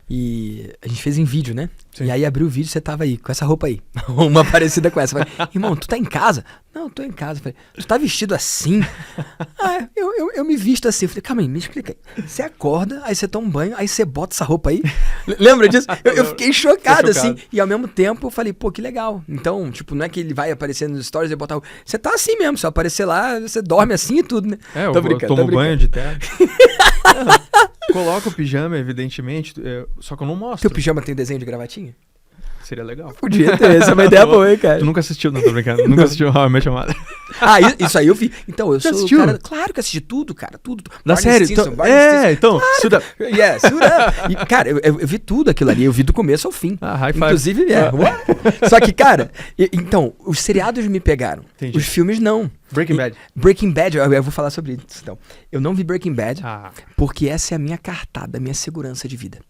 e a gente fez em vídeo, né? Sim. E aí abriu o vídeo e você tava aí, com essa roupa aí. Uma parecida com essa. Eu falei, irmão, tu tá em casa? Não, eu tô em casa. Eu falei, tu tá vestido assim? Eu me visto assim. Eu falei, calma aí, me explica aí. Você acorda, aí você toma um banho, aí você bota essa roupa aí. Lembra disso? Eu fiquei chocado, assim. E ao mesmo tempo eu falei, pô, que legal. Então, tipo, não é que ele vai aparecer nos stories e botar... Você tá assim mesmo, se eu aparecer lá, você dorme assim e tudo, né? Eu tomo banho de terra. Coloca o pijama, evidentemente, só que eu não mostro. Teu pijama tem desenho de gravatinha? Seria legal. Podia ter, essa é uma ideia boa, hein, cara? Tu nunca assistiu, não, tô brincando. Nunca assistiu How I Met Your Mother. Isso aí eu vi. Então, eu sou o cara... Claro que assisti tudo, cara, tudo. Da série? Simpson, então... Claro, suit up. E, cara, eu vi tudo aquilo ali, eu vi do começo ao fim. High five. Inclusive, Só que, cara, então, os seriados me pegaram. Entendi. Os filmes não. Breaking Bad. Breaking Bad, eu vou falar sobre isso, então. Eu não vi Breaking Bad, porque essa é a minha cartada, a minha segurança de vida.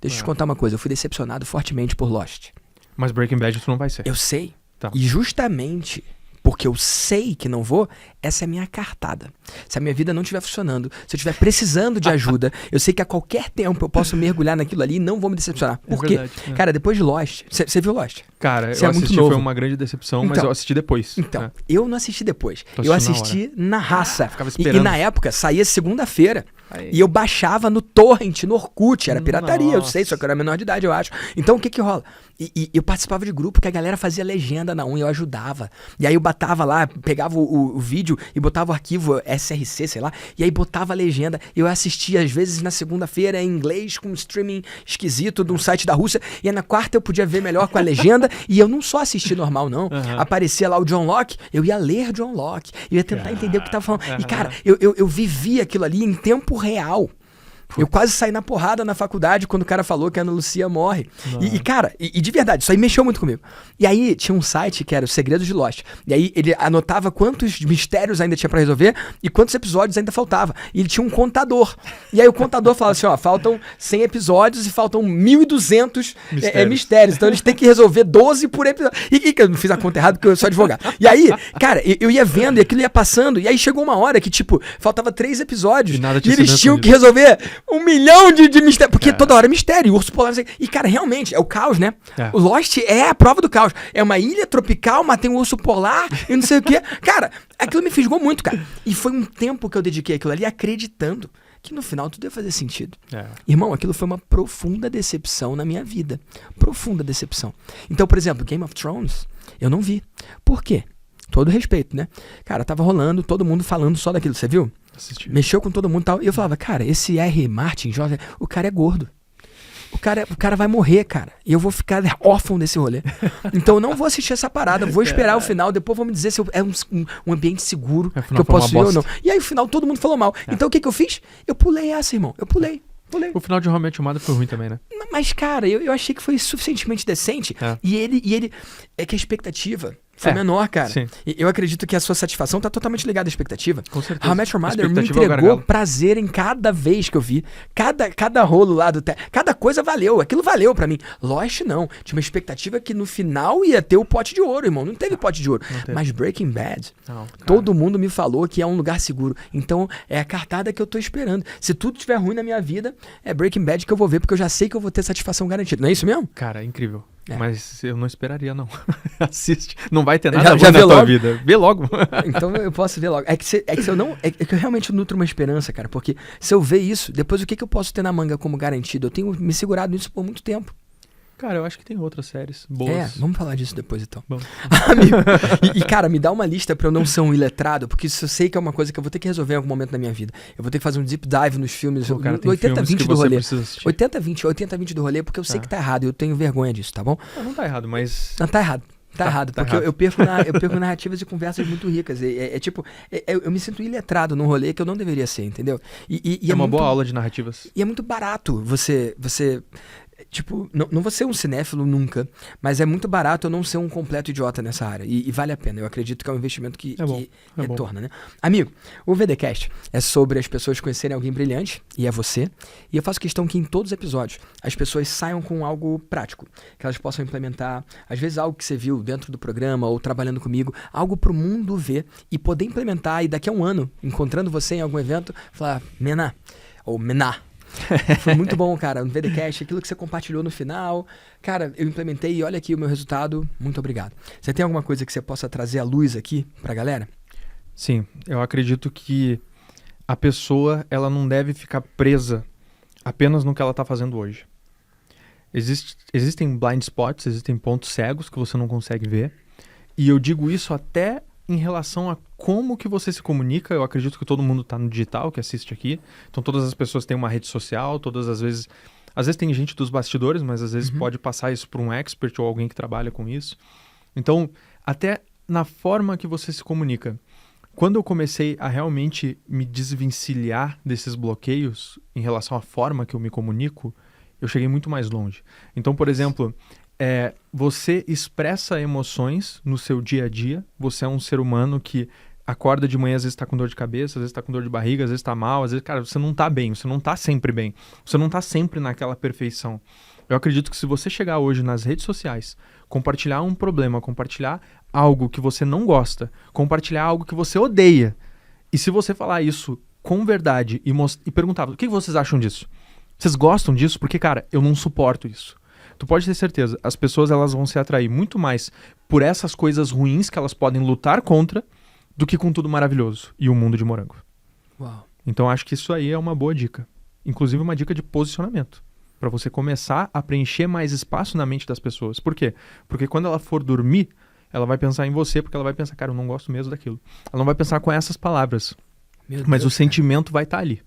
Deixa eu te contar uma coisa, eu fui decepcionado fortemente por Lost. Mas Breaking Bad tu não vai ser. Eu sei. Tá. E justamente porque eu sei que não vou, essa é a minha cartada. Se a minha vida não estiver funcionando, se eu estiver precisando de ajuda, eu sei que a qualquer tempo eu posso mergulhar naquilo ali e não vou me decepcionar. Por quê? Cara, depois de Lost... Você viu Lost? Cara, eu assisti, foi uma grande decepção, mas eu assisti depois. Então, eu não assisti depois. Eu assisti na raça. Ficava esperando. E na época, saía segunda-feira. E eu baixava no torrent, no Orkut, era pirataria, eu sei, só que eu era menor de idade, eu acho. Então o que rola? E eu participava de grupo que a galera fazia legenda na eu ajudava. E aí eu botava lá, pegava o vídeo e botava o arquivo SRC, sei lá, e aí botava a legenda. Eu assistia às vezes na segunda-feira em inglês com um streaming esquisito de um site da Rússia, e aí na quarta eu podia ver melhor com a legenda, e eu não só assistia normal não, aparecia lá o John Locke, eu ia ler John Locke, eu ia tentar entender o que tava falando. E cara, eu vivia aquilo ali em tempo real. Eu quase saí na porrada na faculdade quando o cara falou que a Ana Lucia morre. E cara, de verdade, isso aí mexeu muito comigo. E aí tinha um site que era o Segredos de Lost. E aí ele anotava quantos mistérios ainda tinha pra resolver e quantos episódios ainda faltava. E ele tinha um contador. E aí o contador falava assim, faltam 100 episódios e faltam 1.200 mistérios. Então eles têm que resolver 12 por episódio. E eu não fiz a conta errada porque eu sou advogado. E aí, cara, eu ia vendo e aquilo ia passando. E aí chegou uma hora que, tipo, faltava 3 episódios. E eles tinham que resolver 1 milhão de mistérios. Porque toda hora é mistério. Urso polar, não sei. E, cara, realmente, é o caos, né? O Lost é a prova do caos. É uma ilha tropical, mas tem um urso polar e não sei o quê. Cara, aquilo me fisgou muito, cara. E foi um tempo que eu dediquei aquilo ali acreditando que no final tudo ia fazer sentido. Irmão, aquilo foi uma profunda decepção na minha vida. Profunda decepção. Então, por exemplo, Game of Thrones, eu não vi. Por quê? Todo respeito, né? Cara, tava rolando, todo mundo falando só daquilo, você viu? Assisti. Mexeu com todo mundo e tal. E eu falava, cara, esse R. Martin, Jorge, o cara é gordo. O cara vai morrer, cara. E eu vou ficar órfão desse rolê. Então eu não vou assistir essa parada. Vou esperar o final. Depois vou me dizer se é um ambiente seguro que eu posso ir ou não. E aí no final todo mundo falou mal. Então o que eu fiz? Eu pulei essa, irmão. Eu pulei. O final de How I Met Your Mother foi ruim também, né? Mas, cara, eu achei que foi suficientemente decente. E ele... É que a expectativa foi menor, cara. Sim. E eu acredito que a sua satisfação tá totalmente ligada à expectativa. Com certeza. How I Met Your Mother me Expectativa é o entregou gargalo. prazer em cada vez que eu vi. Cada rolo lá do... Cada coisa valeu. Aquilo valeu pra mim. Lost, não. Tinha uma expectativa que no final ia ter o pote de ouro, irmão. Não teve pote de ouro. Mas Breaking Bad, todo mundo me falou que é um lugar seguro. Então, é a cartada que eu tô esperando. Se tudo estiver ruim na minha vida, é Breaking Bad que eu vou ver, porque eu já sei que eu vou ter satisfação garantida. Não é isso mesmo? Cara, é incrível. É. Mas eu não esperaria, não. Assiste. Não vai ter nada Já ruim na vê tua logo? vida. Vê logo. Então eu posso ver logo. É que se eu não. É que eu realmente nutro uma esperança, cara. Porque se eu ver isso, depois o que eu posso ter na manga como garantido? Eu tenho me segurado nisso por muito tempo. Cara, eu acho que tem outras séries boas. É, vamos falar disso depois então. Bom. Amigo, cara, me dá uma lista pra eu não ser um iletrado, porque isso eu sei que é uma coisa que eu vou ter que resolver em algum momento da minha vida. Eu vou ter que fazer um deep dive nos filmes, Pô, cara, no tem filmes 80-20 que do você rolê. precisa assistir. 80-20 do rolê, porque eu sei que tá errado e eu tenho vergonha disso, tá bom? Não tá errado, mas... Não, tá errado. Tá errado, porque errado. eu perco narrativas e conversas muito ricas. Eu me sinto iletrado num rolê que eu não deveria ser, entendeu? E É uma muito, boa aula de narrativas. E é muito barato você tipo, não vou ser um cinéfilo nunca, mas é muito barato eu não ser um completo idiota nessa área. E vale a pena. Eu acredito que é um investimento que retorna, né? Amigo, o VDcast é sobre as pessoas conhecerem alguém brilhante, e é você. E eu faço questão que em todos os episódios as pessoas saiam com algo prático, que elas possam implementar, às vezes algo que você viu dentro do programa ou trabalhando comigo, algo pro mundo ver e poder implementar, e daqui a um ano, encontrando você em algum evento, falar, Mená, ou Mená. Foi muito bom, cara, no VDcast, aquilo que você compartilhou no final, cara, eu implementei e olha aqui o meu resultado, muito obrigado. Você tem alguma coisa que você possa trazer à luz aqui pra galera? Sim, eu acredito que a pessoa, ela não deve ficar presa apenas no que ela tá fazendo hoje. Existem blind spots, existem pontos cegos que você não consegue ver, e eu digo isso até em relação a como que você se comunica. Eu acredito que todo mundo tá no digital, que assiste aqui. Então todas as pessoas têm uma rede social, todas as vezes... Às vezes tem gente dos bastidores, mas às vezes pode passar isso para um expert ou alguém que trabalha com isso. Então, até na forma que você se comunica. Quando eu comecei a realmente me desvencilhar desses bloqueios em relação à forma que eu me comunico, eu cheguei muito mais longe. Então, por exemplo... você expressa emoções no seu dia a dia. Você é um ser humano que acorda de manhã, às vezes está com dor de cabeça, às vezes está com dor de barriga, às vezes está mal, às vezes, cara, você não está bem, você não está sempre bem, você não está sempre naquela perfeição. Eu acredito que se você chegar hoje nas redes sociais, compartilhar um problema, compartilhar algo que você não gosta, compartilhar algo que você odeia, e se você falar isso com verdade e perguntar, o que vocês acham disso? Vocês gostam disso? Porque, cara, eu não suporto isso. Tu pode ter certeza, as pessoas elas vão se atrair muito mais por essas coisas ruins que elas podem lutar contra do que com tudo maravilhoso e o mundo de morango. Uau. Então acho que isso aí é uma boa dica. Inclusive uma dica de posicionamento. Para você começar a preencher mais espaço na mente das pessoas. Por quê? Porque quando ela for dormir, ela vai pensar em você, porque ela vai pensar, cara, eu não gosto mesmo daquilo. Ela não vai pensar com essas palavras. Mas o sentimento vai estar ali.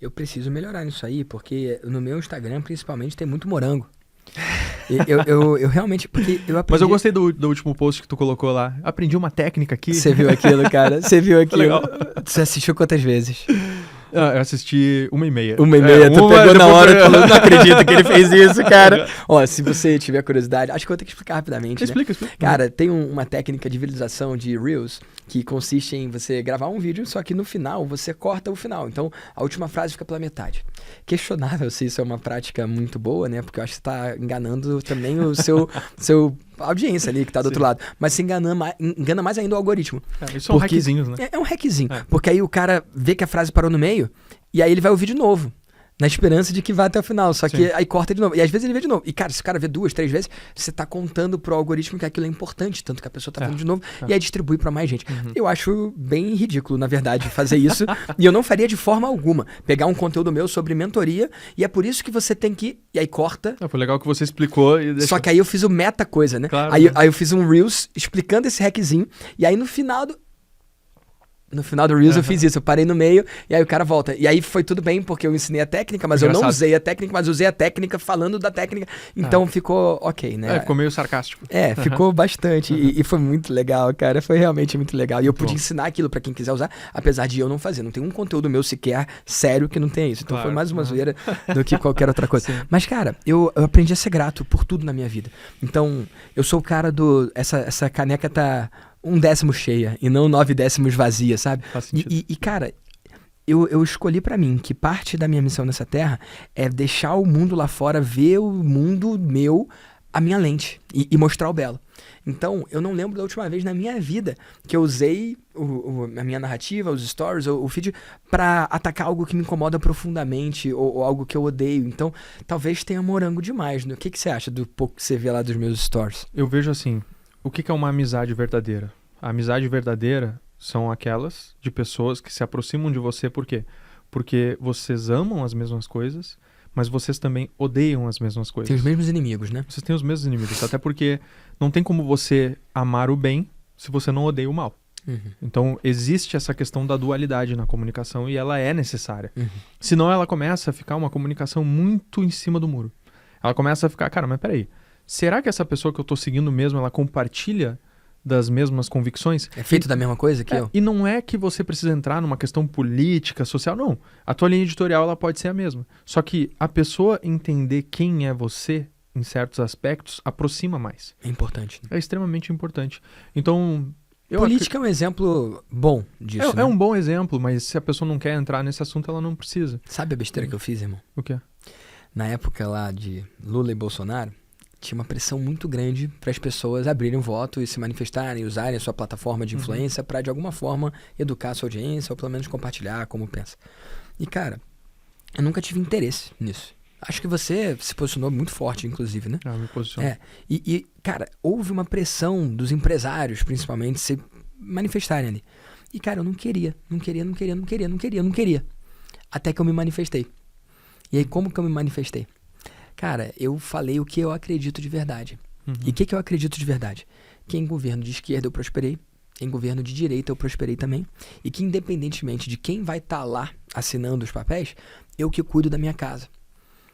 Eu preciso melhorar nisso aí, porque no meu Instagram, principalmente, tem muito morango. Eu realmente, porque eu aprendi... Mas eu gostei do último post que tu colocou lá. Aprendi uma técnica aqui. Você viu aquilo, cara? Você viu aquilo? Legal. Você assistiu quantas vezes? Eu assisti 1h30. 1h30, tu pegou na hora e falou, não acredito que ele fez isso, cara. Ó, se você tiver curiosidade, acho que eu vou ter que explicar rapidamente, né? Explica. Cara, tem uma técnica de visualização de Reels que consiste em você gravar um vídeo, só que no final você corta o final. Então, a última frase fica pela metade. Questionável se isso é uma prática muito boa, né? Porque eu acho que você tá enganando também o seu audiência ali que tá do outro lado. Mas se engana mais ainda o algoritmo. Isso são hackzinhos, né? É um hackzinho. Porque aí o cara vê que a frase parou no meio e aí ele vai ouvir de novo. Na esperança de que vá até o final. Só que aí corta de novo. E às vezes ele vê de novo. E, cara, se o cara vê 2, 3 vezes, você tá contando pro algoritmo que aquilo é importante. Tanto que a pessoa tá vendo de novo. E aí distribui pra mais gente. Eu acho bem ridículo, na verdade, fazer isso. E eu não faria de forma alguma. Pegar um conteúdo meu sobre mentoria. E é por isso que você tem que... E aí corta. Foi legal que você explicou. Só que aí eu fiz o meta coisa, né? Claro, aí eu fiz um Reels explicando esse hackzinho. E aí no final do... No final do Reels eu fiz isso, eu parei no meio e aí o cara volta. E aí foi tudo bem porque eu ensinei a técnica, mas eu não usei a técnica, mas usei a técnica falando da técnica. Então ficou ok, né? Ficou meio sarcástico. Ficou bastante e foi muito legal, cara. Foi realmente muito legal. E eu pude ensinar aquilo pra quem quiser usar, apesar de eu não fazer. Não tem um conteúdo meu sequer sério que não tenha isso. Então foi mais uma zoeira do que qualquer outra coisa. Mas, cara, eu aprendi a ser grato por tudo na minha vida. Então, eu sou o cara do... Essa caneca tá 1/10 cheia e não 9/10 vazia, sabe? Faz sentido. Cara, eu escolhi pra mim que parte da minha missão nessa terra é deixar o mundo lá fora ver o mundo meu, a minha lente e mostrar o belo. Então, eu não lembro da última vez na minha vida que eu usei a minha narrativa, os stories, o feed, pra atacar algo que me incomoda profundamente ou algo que eu odeio. Então, talvez tenha morango demais. Né? O que você acha do pouco que você vê lá dos meus stories? Eu vejo assim, o que é uma amizade verdadeira? A amizade verdadeira são aquelas de pessoas que se aproximam de você, por quê? Porque vocês amam as mesmas coisas, mas vocês também odeiam as mesmas coisas. Tem os mesmos inimigos, né? Vocês têm os mesmos inimigos, até porque não tem como você amar o bem se você não odeia o mal. Então, existe essa questão da dualidade na comunicação e ela é necessária. Senão ela começa a ficar uma comunicação muito em cima do muro. Ela começa a ficar, cara, mas peraí, será que essa pessoa que eu tô seguindo mesmo, ela compartilha das mesmas convicções? É feito da mesma coisa que eu? E não é que você precisa entrar numa questão política, social, não. A tua linha editorial ela pode ser a mesma. Só que a pessoa entender quem é você, em certos aspectos, aproxima mais. É importante. Né? É extremamente importante. Então... Política é um exemplo bom disso, né? É um bom exemplo, mas se a pessoa não quer entrar nesse assunto, ela não precisa. Sabe a besteira que eu fiz, irmão? O quê? Na época lá de Lula e Bolsonaro, tinha uma pressão muito grande para as pessoas abrirem o voto e se manifestarem, usarem a sua plataforma de influência para, de alguma forma, educar a sua audiência ou pelo menos compartilhar como pensa. E, cara, eu nunca tive interesse nisso. Acho que você se posicionou muito forte, inclusive, né? Me posicionou. E, cara, houve uma pressão dos empresários, principalmente, se manifestarem ali. E, cara, eu não queria. Até que eu me manifestei. E aí, como que eu me manifestei? Cara, eu falei o que eu acredito de verdade. E o que eu acredito de verdade? Que em governo de esquerda eu prosperei, em governo de direita eu prosperei também, e que independentemente de quem vai estar lá assinando os papéis, eu que cuido da minha casa.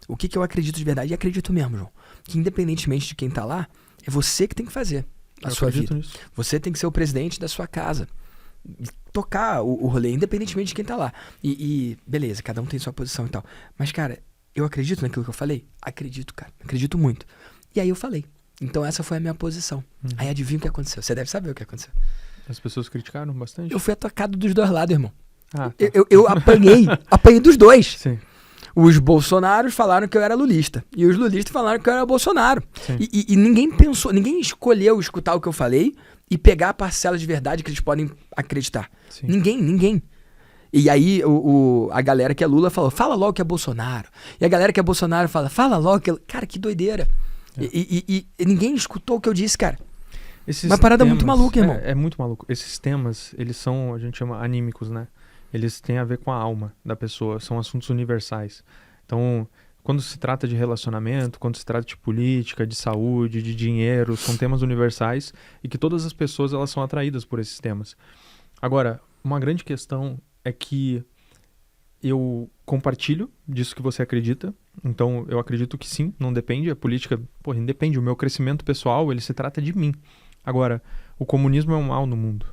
O que eu acredito de verdade? E acredito mesmo, João, que independentemente de quem está lá, é você que tem que fazer a sua vida. Nisso. Você tem que ser o presidente da sua casa. Tocar o rolê, independentemente de quem está lá. E beleza, cada um tem sua posição e tal. Mas, cara, eu acredito naquilo que eu falei? Acredito, cara. Acredito muito. E aí eu falei. Então essa foi a minha posição. Aí adivinha o que aconteceu. Você deve saber o que aconteceu. As pessoas criticaram bastante? Eu fui atacado dos dois lados, irmão. Tá. Eu apanhei dos dois. Sim. Os bolsonaros falaram que eu era lulista. E os lulistas falaram que eu era bolsonaro. E ninguém pensou, ninguém escolheu escutar o que eu falei e pegar a parcela de verdade que eles podem acreditar. Sim. Ninguém. E aí a galera que é Lula falou, fala logo que é Bolsonaro. E a galera que é Bolsonaro fala logo que... Cara, que doideira. E ninguém escutou o que eu disse, cara. Uma parada muito maluca, irmão. É muito maluco. Esses temas, eles são, a gente chama anímicos, né? Eles têm a ver com a alma da pessoa, são assuntos universais. Então, quando se trata de relacionamento, quando se trata de política, de saúde, de dinheiro, são temas universais e que todas as pessoas elas são atraídas por esses temas. Agora, uma grande questão é que eu compartilho disso que você acredita, então eu acredito que sim, não depende, a política, independe, o meu crescimento pessoal, ele se trata de mim. Agora, o comunismo é um mal no mundo.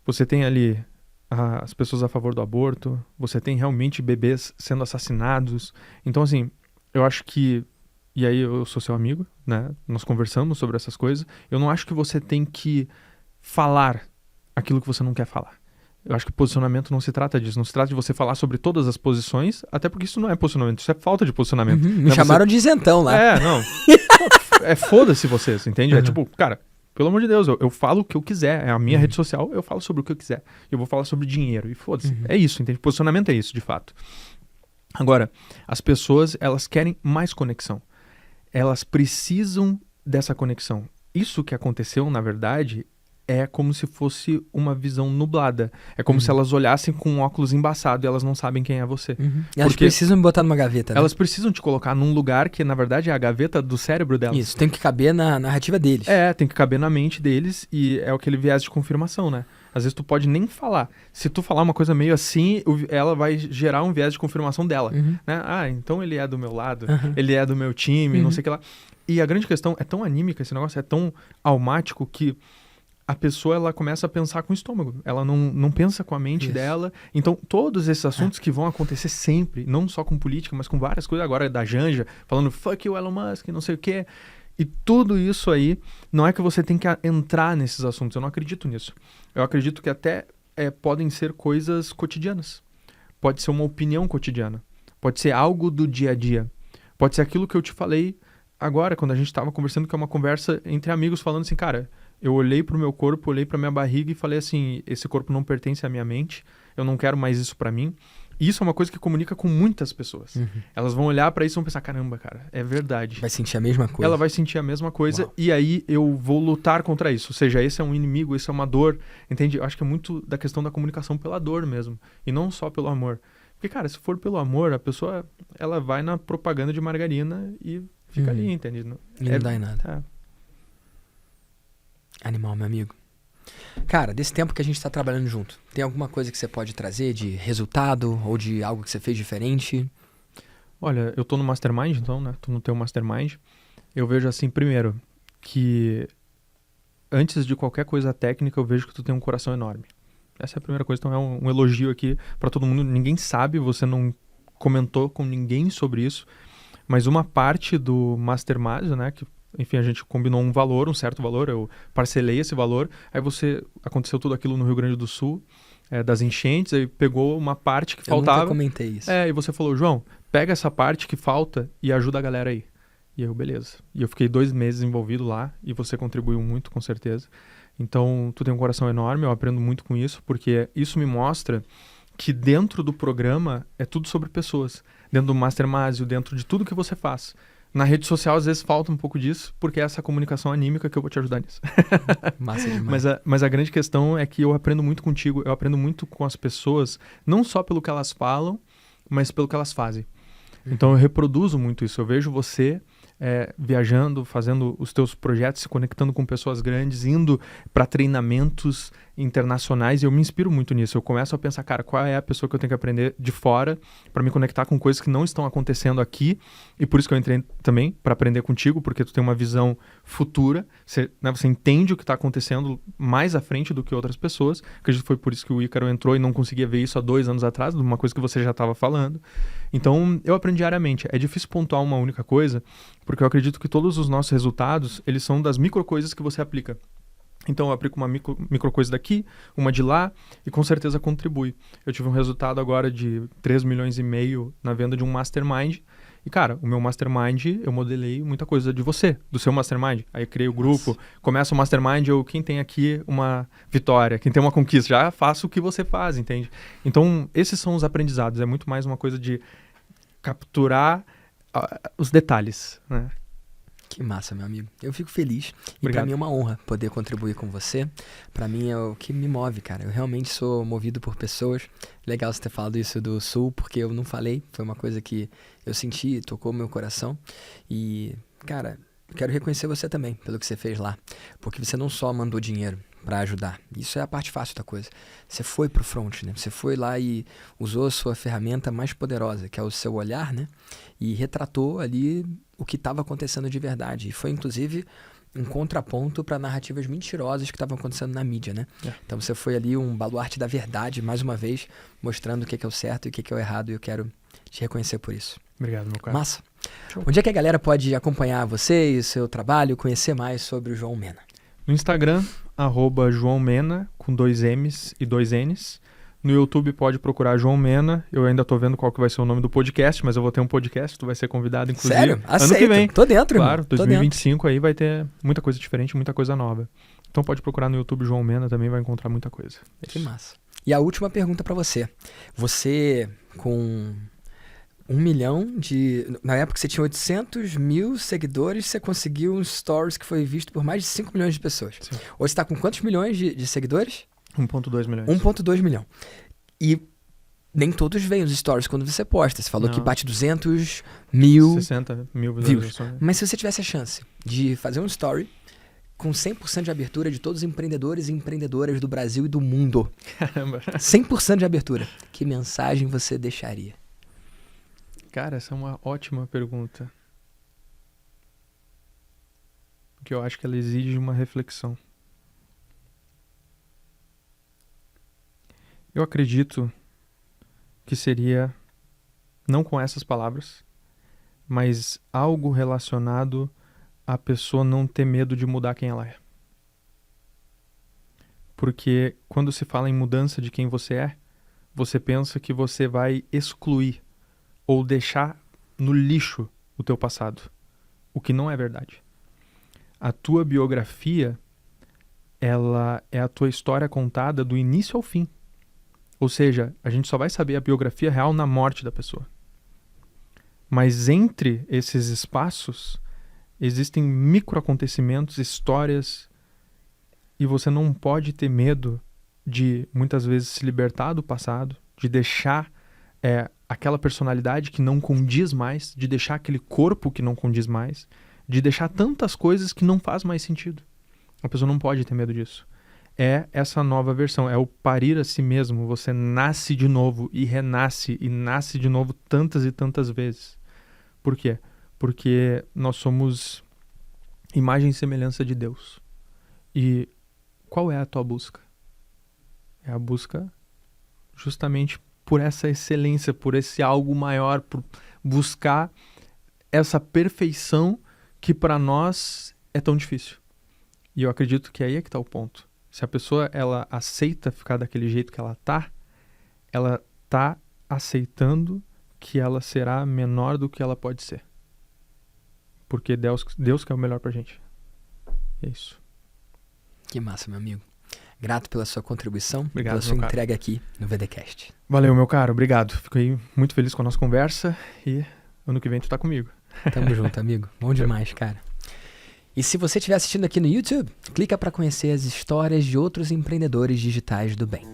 Você tem ali as pessoas a favor do aborto, você tem realmente bebês sendo assassinados. Então, assim, eu acho que... E aí eu sou seu amigo, né? Nós conversamos sobre essas coisas. Eu não acho que você tem que falar aquilo que você não quer falar. Eu acho que posicionamento não se trata disso. Não se trata de você falar sobre todas as posições, até porque isso não é posicionamento, isso é falta de posicionamento. Me chamaram de isentão lá. Não. Foda-se vocês, entende? É tipo, cara... Pelo amor de Deus, eu falo o que eu quiser. É a minha rede social, eu falo sobre o que eu quiser. Eu vou falar sobre dinheiro. E foda-se. É isso, entende? Posicionamento é isso, de fato. Agora, as pessoas, elas querem mais conexão. Elas precisam dessa conexão. Isso que aconteceu, na verdade, é como se fosse uma visão nublada. É como se elas olhassem com um óculos embaçado e elas não sabem quem é você. Elas precisam me botar numa gaveta, né? Elas precisam te colocar num lugar que, na verdade, é a gaveta do cérebro delas. Isso, tem que caber na narrativa deles. Tem que caber na mente deles e é aquele viés de confirmação, né? Às vezes tu pode nem falar. Se tu falar uma coisa meio assim, ela vai gerar um viés de confirmação dela. Né? Ah, então ele é do meu lado, ele é do meu time, não sei o que lá. E a grande questão é tão anímica, esse negócio é tão almático que a pessoa ela começa a pensar com o estômago. Ela não pensa com a mente dela. Então, todos esses assuntos que vão acontecer sempre, não só com política, mas com várias coisas. Agora da Janja, falando fuck you, Elon Musk, não sei o quê. E tudo isso aí, não é que você tem que entrar nesses assuntos. Eu não acredito nisso. Eu acredito que até podem ser coisas cotidianas. Pode ser uma opinião cotidiana. Pode ser algo do dia a dia. Pode ser aquilo que eu te falei agora, quando a gente estava conversando, que é uma conversa entre amigos, falando assim, cara... Eu olhei pro meu corpo, olhei pra minha barriga e falei assim, esse corpo não pertence à minha mente, eu não quero mais isso pra mim. E isso é uma coisa que comunica com muitas pessoas. Elas vão olhar pra isso e vão pensar, caramba, cara, é verdade. Vai sentir a mesma coisa. Ela vai sentir a mesma coisa e aí eu vou lutar contra isso. Ou seja, esse é um inimigo, esse é uma dor, entende? Eu acho que é muito da questão da comunicação pela dor mesmo, e não só pelo amor. Porque, cara, se for pelo amor, a pessoa, ela vai na propaganda de margarina e fica ali, entende? E não dá em nada. Animal, meu amigo. Cara, desse tempo que a gente tá trabalhando junto, tem alguma coisa que você pode trazer de resultado ou de algo que você fez diferente? Olha, eu tô no Mastermind, então, né? Tô no teu Mastermind. Eu vejo assim, primeiro, que antes de qualquer coisa técnica, eu vejo que tu tem um coração enorme. Essa é a primeira coisa, então é um elogio aqui pra todo mundo. Ninguém sabe, você não comentou com ninguém sobre isso, mas uma parte do Mastermind, né, que enfim, a gente combinou um valor, um certo valor, eu parcelei esse valor, aí aconteceu tudo aquilo no Rio Grande do Sul, das enchentes, aí pegou uma parte que faltava. Eu nunca comentei isso. E você falou, João, pega essa parte que falta e ajuda a galera aí. E eu, beleza. E eu fiquei 2 meses envolvido lá e você contribuiu muito, com certeza. Então, tu tem um coração enorme, eu aprendo muito com isso, porque isso me mostra que dentro do programa é tudo sobre pessoas. Dentro do Mastermind, dentro de tudo que você faz. Na rede social, às vezes, falta um pouco disso, porque é essa comunicação anímica que eu vou te ajudar nisso. Massa demais. Mas a grande questão é que eu aprendo muito contigo, eu aprendo muito com as pessoas, não só pelo que elas falam, mas pelo que elas fazem. Então, eu reproduzo muito isso. Eu vejo você viajando, fazendo os teus projetos, se conectando com pessoas grandes, indo para treinamentos internacionais, e eu me inspiro muito nisso. Eu começo a pensar, cara, qual é a pessoa que eu tenho que aprender de fora para me conectar com coisas que não estão acontecendo aqui, e por isso que eu entrei também para aprender contigo, porque tu tem uma visão futura, você entende o que está acontecendo mais à frente do que outras pessoas. Acredito que foi por isso que o Ícaro entrou e não conseguia ver isso há 2 anos atrás, de uma coisa que você já estava falando. Então, eu aprendo diariamente. É difícil pontuar uma única coisa, porque eu acredito que todos os nossos resultados, eles são das micro coisas que você aplica. Então eu aplico uma micro coisa daqui, uma de lá, e com certeza contribui. Eu tive um resultado agora de 3,5 milhões na venda de um Mastermind. E, cara, o meu Mastermind, eu modelei muita coisa de você, do seu Mastermind. Aí eu criei o grupo, começa o Mastermind, quem tem aqui uma vitória, quem tem uma conquista, já faço o que você faz, entende? Então, esses são os aprendizados. É muito mais uma coisa de capturar os detalhes, né? Que massa, meu amigo. Eu fico feliz. Obrigado. E pra mim é uma honra poder contribuir com você. Pra mim é o que me move, cara. Eu realmente sou movido por pessoas. Legal você ter falado isso do Sul, porque eu não falei. Foi uma coisa que eu senti, tocou meu coração. E, cara, quero reconhecer você também pelo que você fez lá. Porque você não só mandou dinheiro pra ajudar. Isso é a parte fácil da coisa. Você foi pro front, né? Você foi lá e usou a sua ferramenta mais poderosa, que é o seu olhar, né? E retratou ali o que estava acontecendo de verdade. E foi, inclusive, um contraponto para narrativas mentirosas que estavam acontecendo na mídia, né? Então você foi ali um baluarte da verdade, mais uma vez, mostrando o que é o certo e o que é o errado. E eu quero te reconhecer por isso. Obrigado, meu cara. Massa. Show. Onde é que a galera pode acompanhar você e o seu trabalho, conhecer mais sobre o João Mena? No Instagram, @João Mena, com 2 M's e 2 N's. No YouTube pode procurar João Mena. Eu ainda tô vendo qual que vai ser o nome do podcast, mas eu vou ter um podcast, tu vai ser convidado, inclusive. Sério? Aceito. Ano que vem. Tô dentro, claro, irmão. 2025 aí vai ter muita coisa diferente, muita coisa nova. Então pode procurar no YouTube João Mena, também vai encontrar muita coisa. Que massa. E a última pergunta pra você. Você, com 1 milhão na época você tinha 800 mil seguidores, você conseguiu um stories que foi visto por mais de 5 milhões de pessoas. Sim. Hoje você tá com quantos milhões de seguidores? 1,2 milhões. 1,2 milhão. E nem todos veem os stories quando você posta. Você falou que bate 200 mil 60 mil views. visualizações. Mas se você tivesse a chance de fazer um story com 100% de abertura de todos os empreendedores e empreendedoras do Brasil e do mundo. Caramba. 100% de abertura. Que mensagem você deixaria? Cara, essa é uma ótima pergunta. Porque eu acho que ela exige uma reflexão. Eu acredito que seria, não com essas palavras, mas algo relacionado a pessoa não ter medo de mudar quem ela é. Porque quando se fala em mudança de quem você é, você pensa que você vai excluir ou deixar no lixo o teu passado, o que não é verdade. A tua biografia, ela é a tua história contada do início ao fim. Ou seja, a gente só vai saber a biografia real na morte da pessoa. Mas entre esses espaços, existem microacontecimentos, histórias, e você não pode ter medo de, muitas vezes, se libertar do passado, de deixar aquela personalidade que não condiz mais, de deixar aquele corpo que não condiz mais, de deixar tantas coisas que não faz mais sentido. A pessoa não pode ter medo disso. É essa nova versão, é o parir a si mesmo. Você nasce de novo e renasce e nasce de novo tantas e tantas vezes. Por quê? Porque nós somos imagem e semelhança de Deus. E qual é a tua busca? É a busca justamente por essa excelência, por esse algo maior, por buscar essa perfeição que para nós é tão difícil. E eu acredito que aí é que está o ponto. Se a pessoa ela aceita ficar daquele jeito que ela tá aceitando que ela será menor do que ela pode ser. Porque Deus quer o melhor pra gente. É isso. Que massa, meu amigo. Grato pela sua contribuição, obrigado, pela sua entrega aqui no VDcast. Valeu, meu caro. Obrigado. Fico aí muito feliz com a nossa conversa e ano que vem tu tá comigo. Tamo junto, amigo. Bom demais, cara. E se você estiver assistindo aqui no YouTube, clica para conhecer as histórias de outros empreendedores digitais do bem.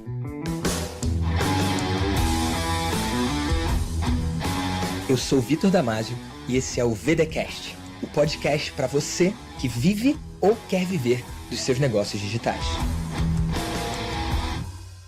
Eu sou Vitor Damasio e esse é o VDcast, o podcast para você que vive ou quer viver dos seus negócios digitais.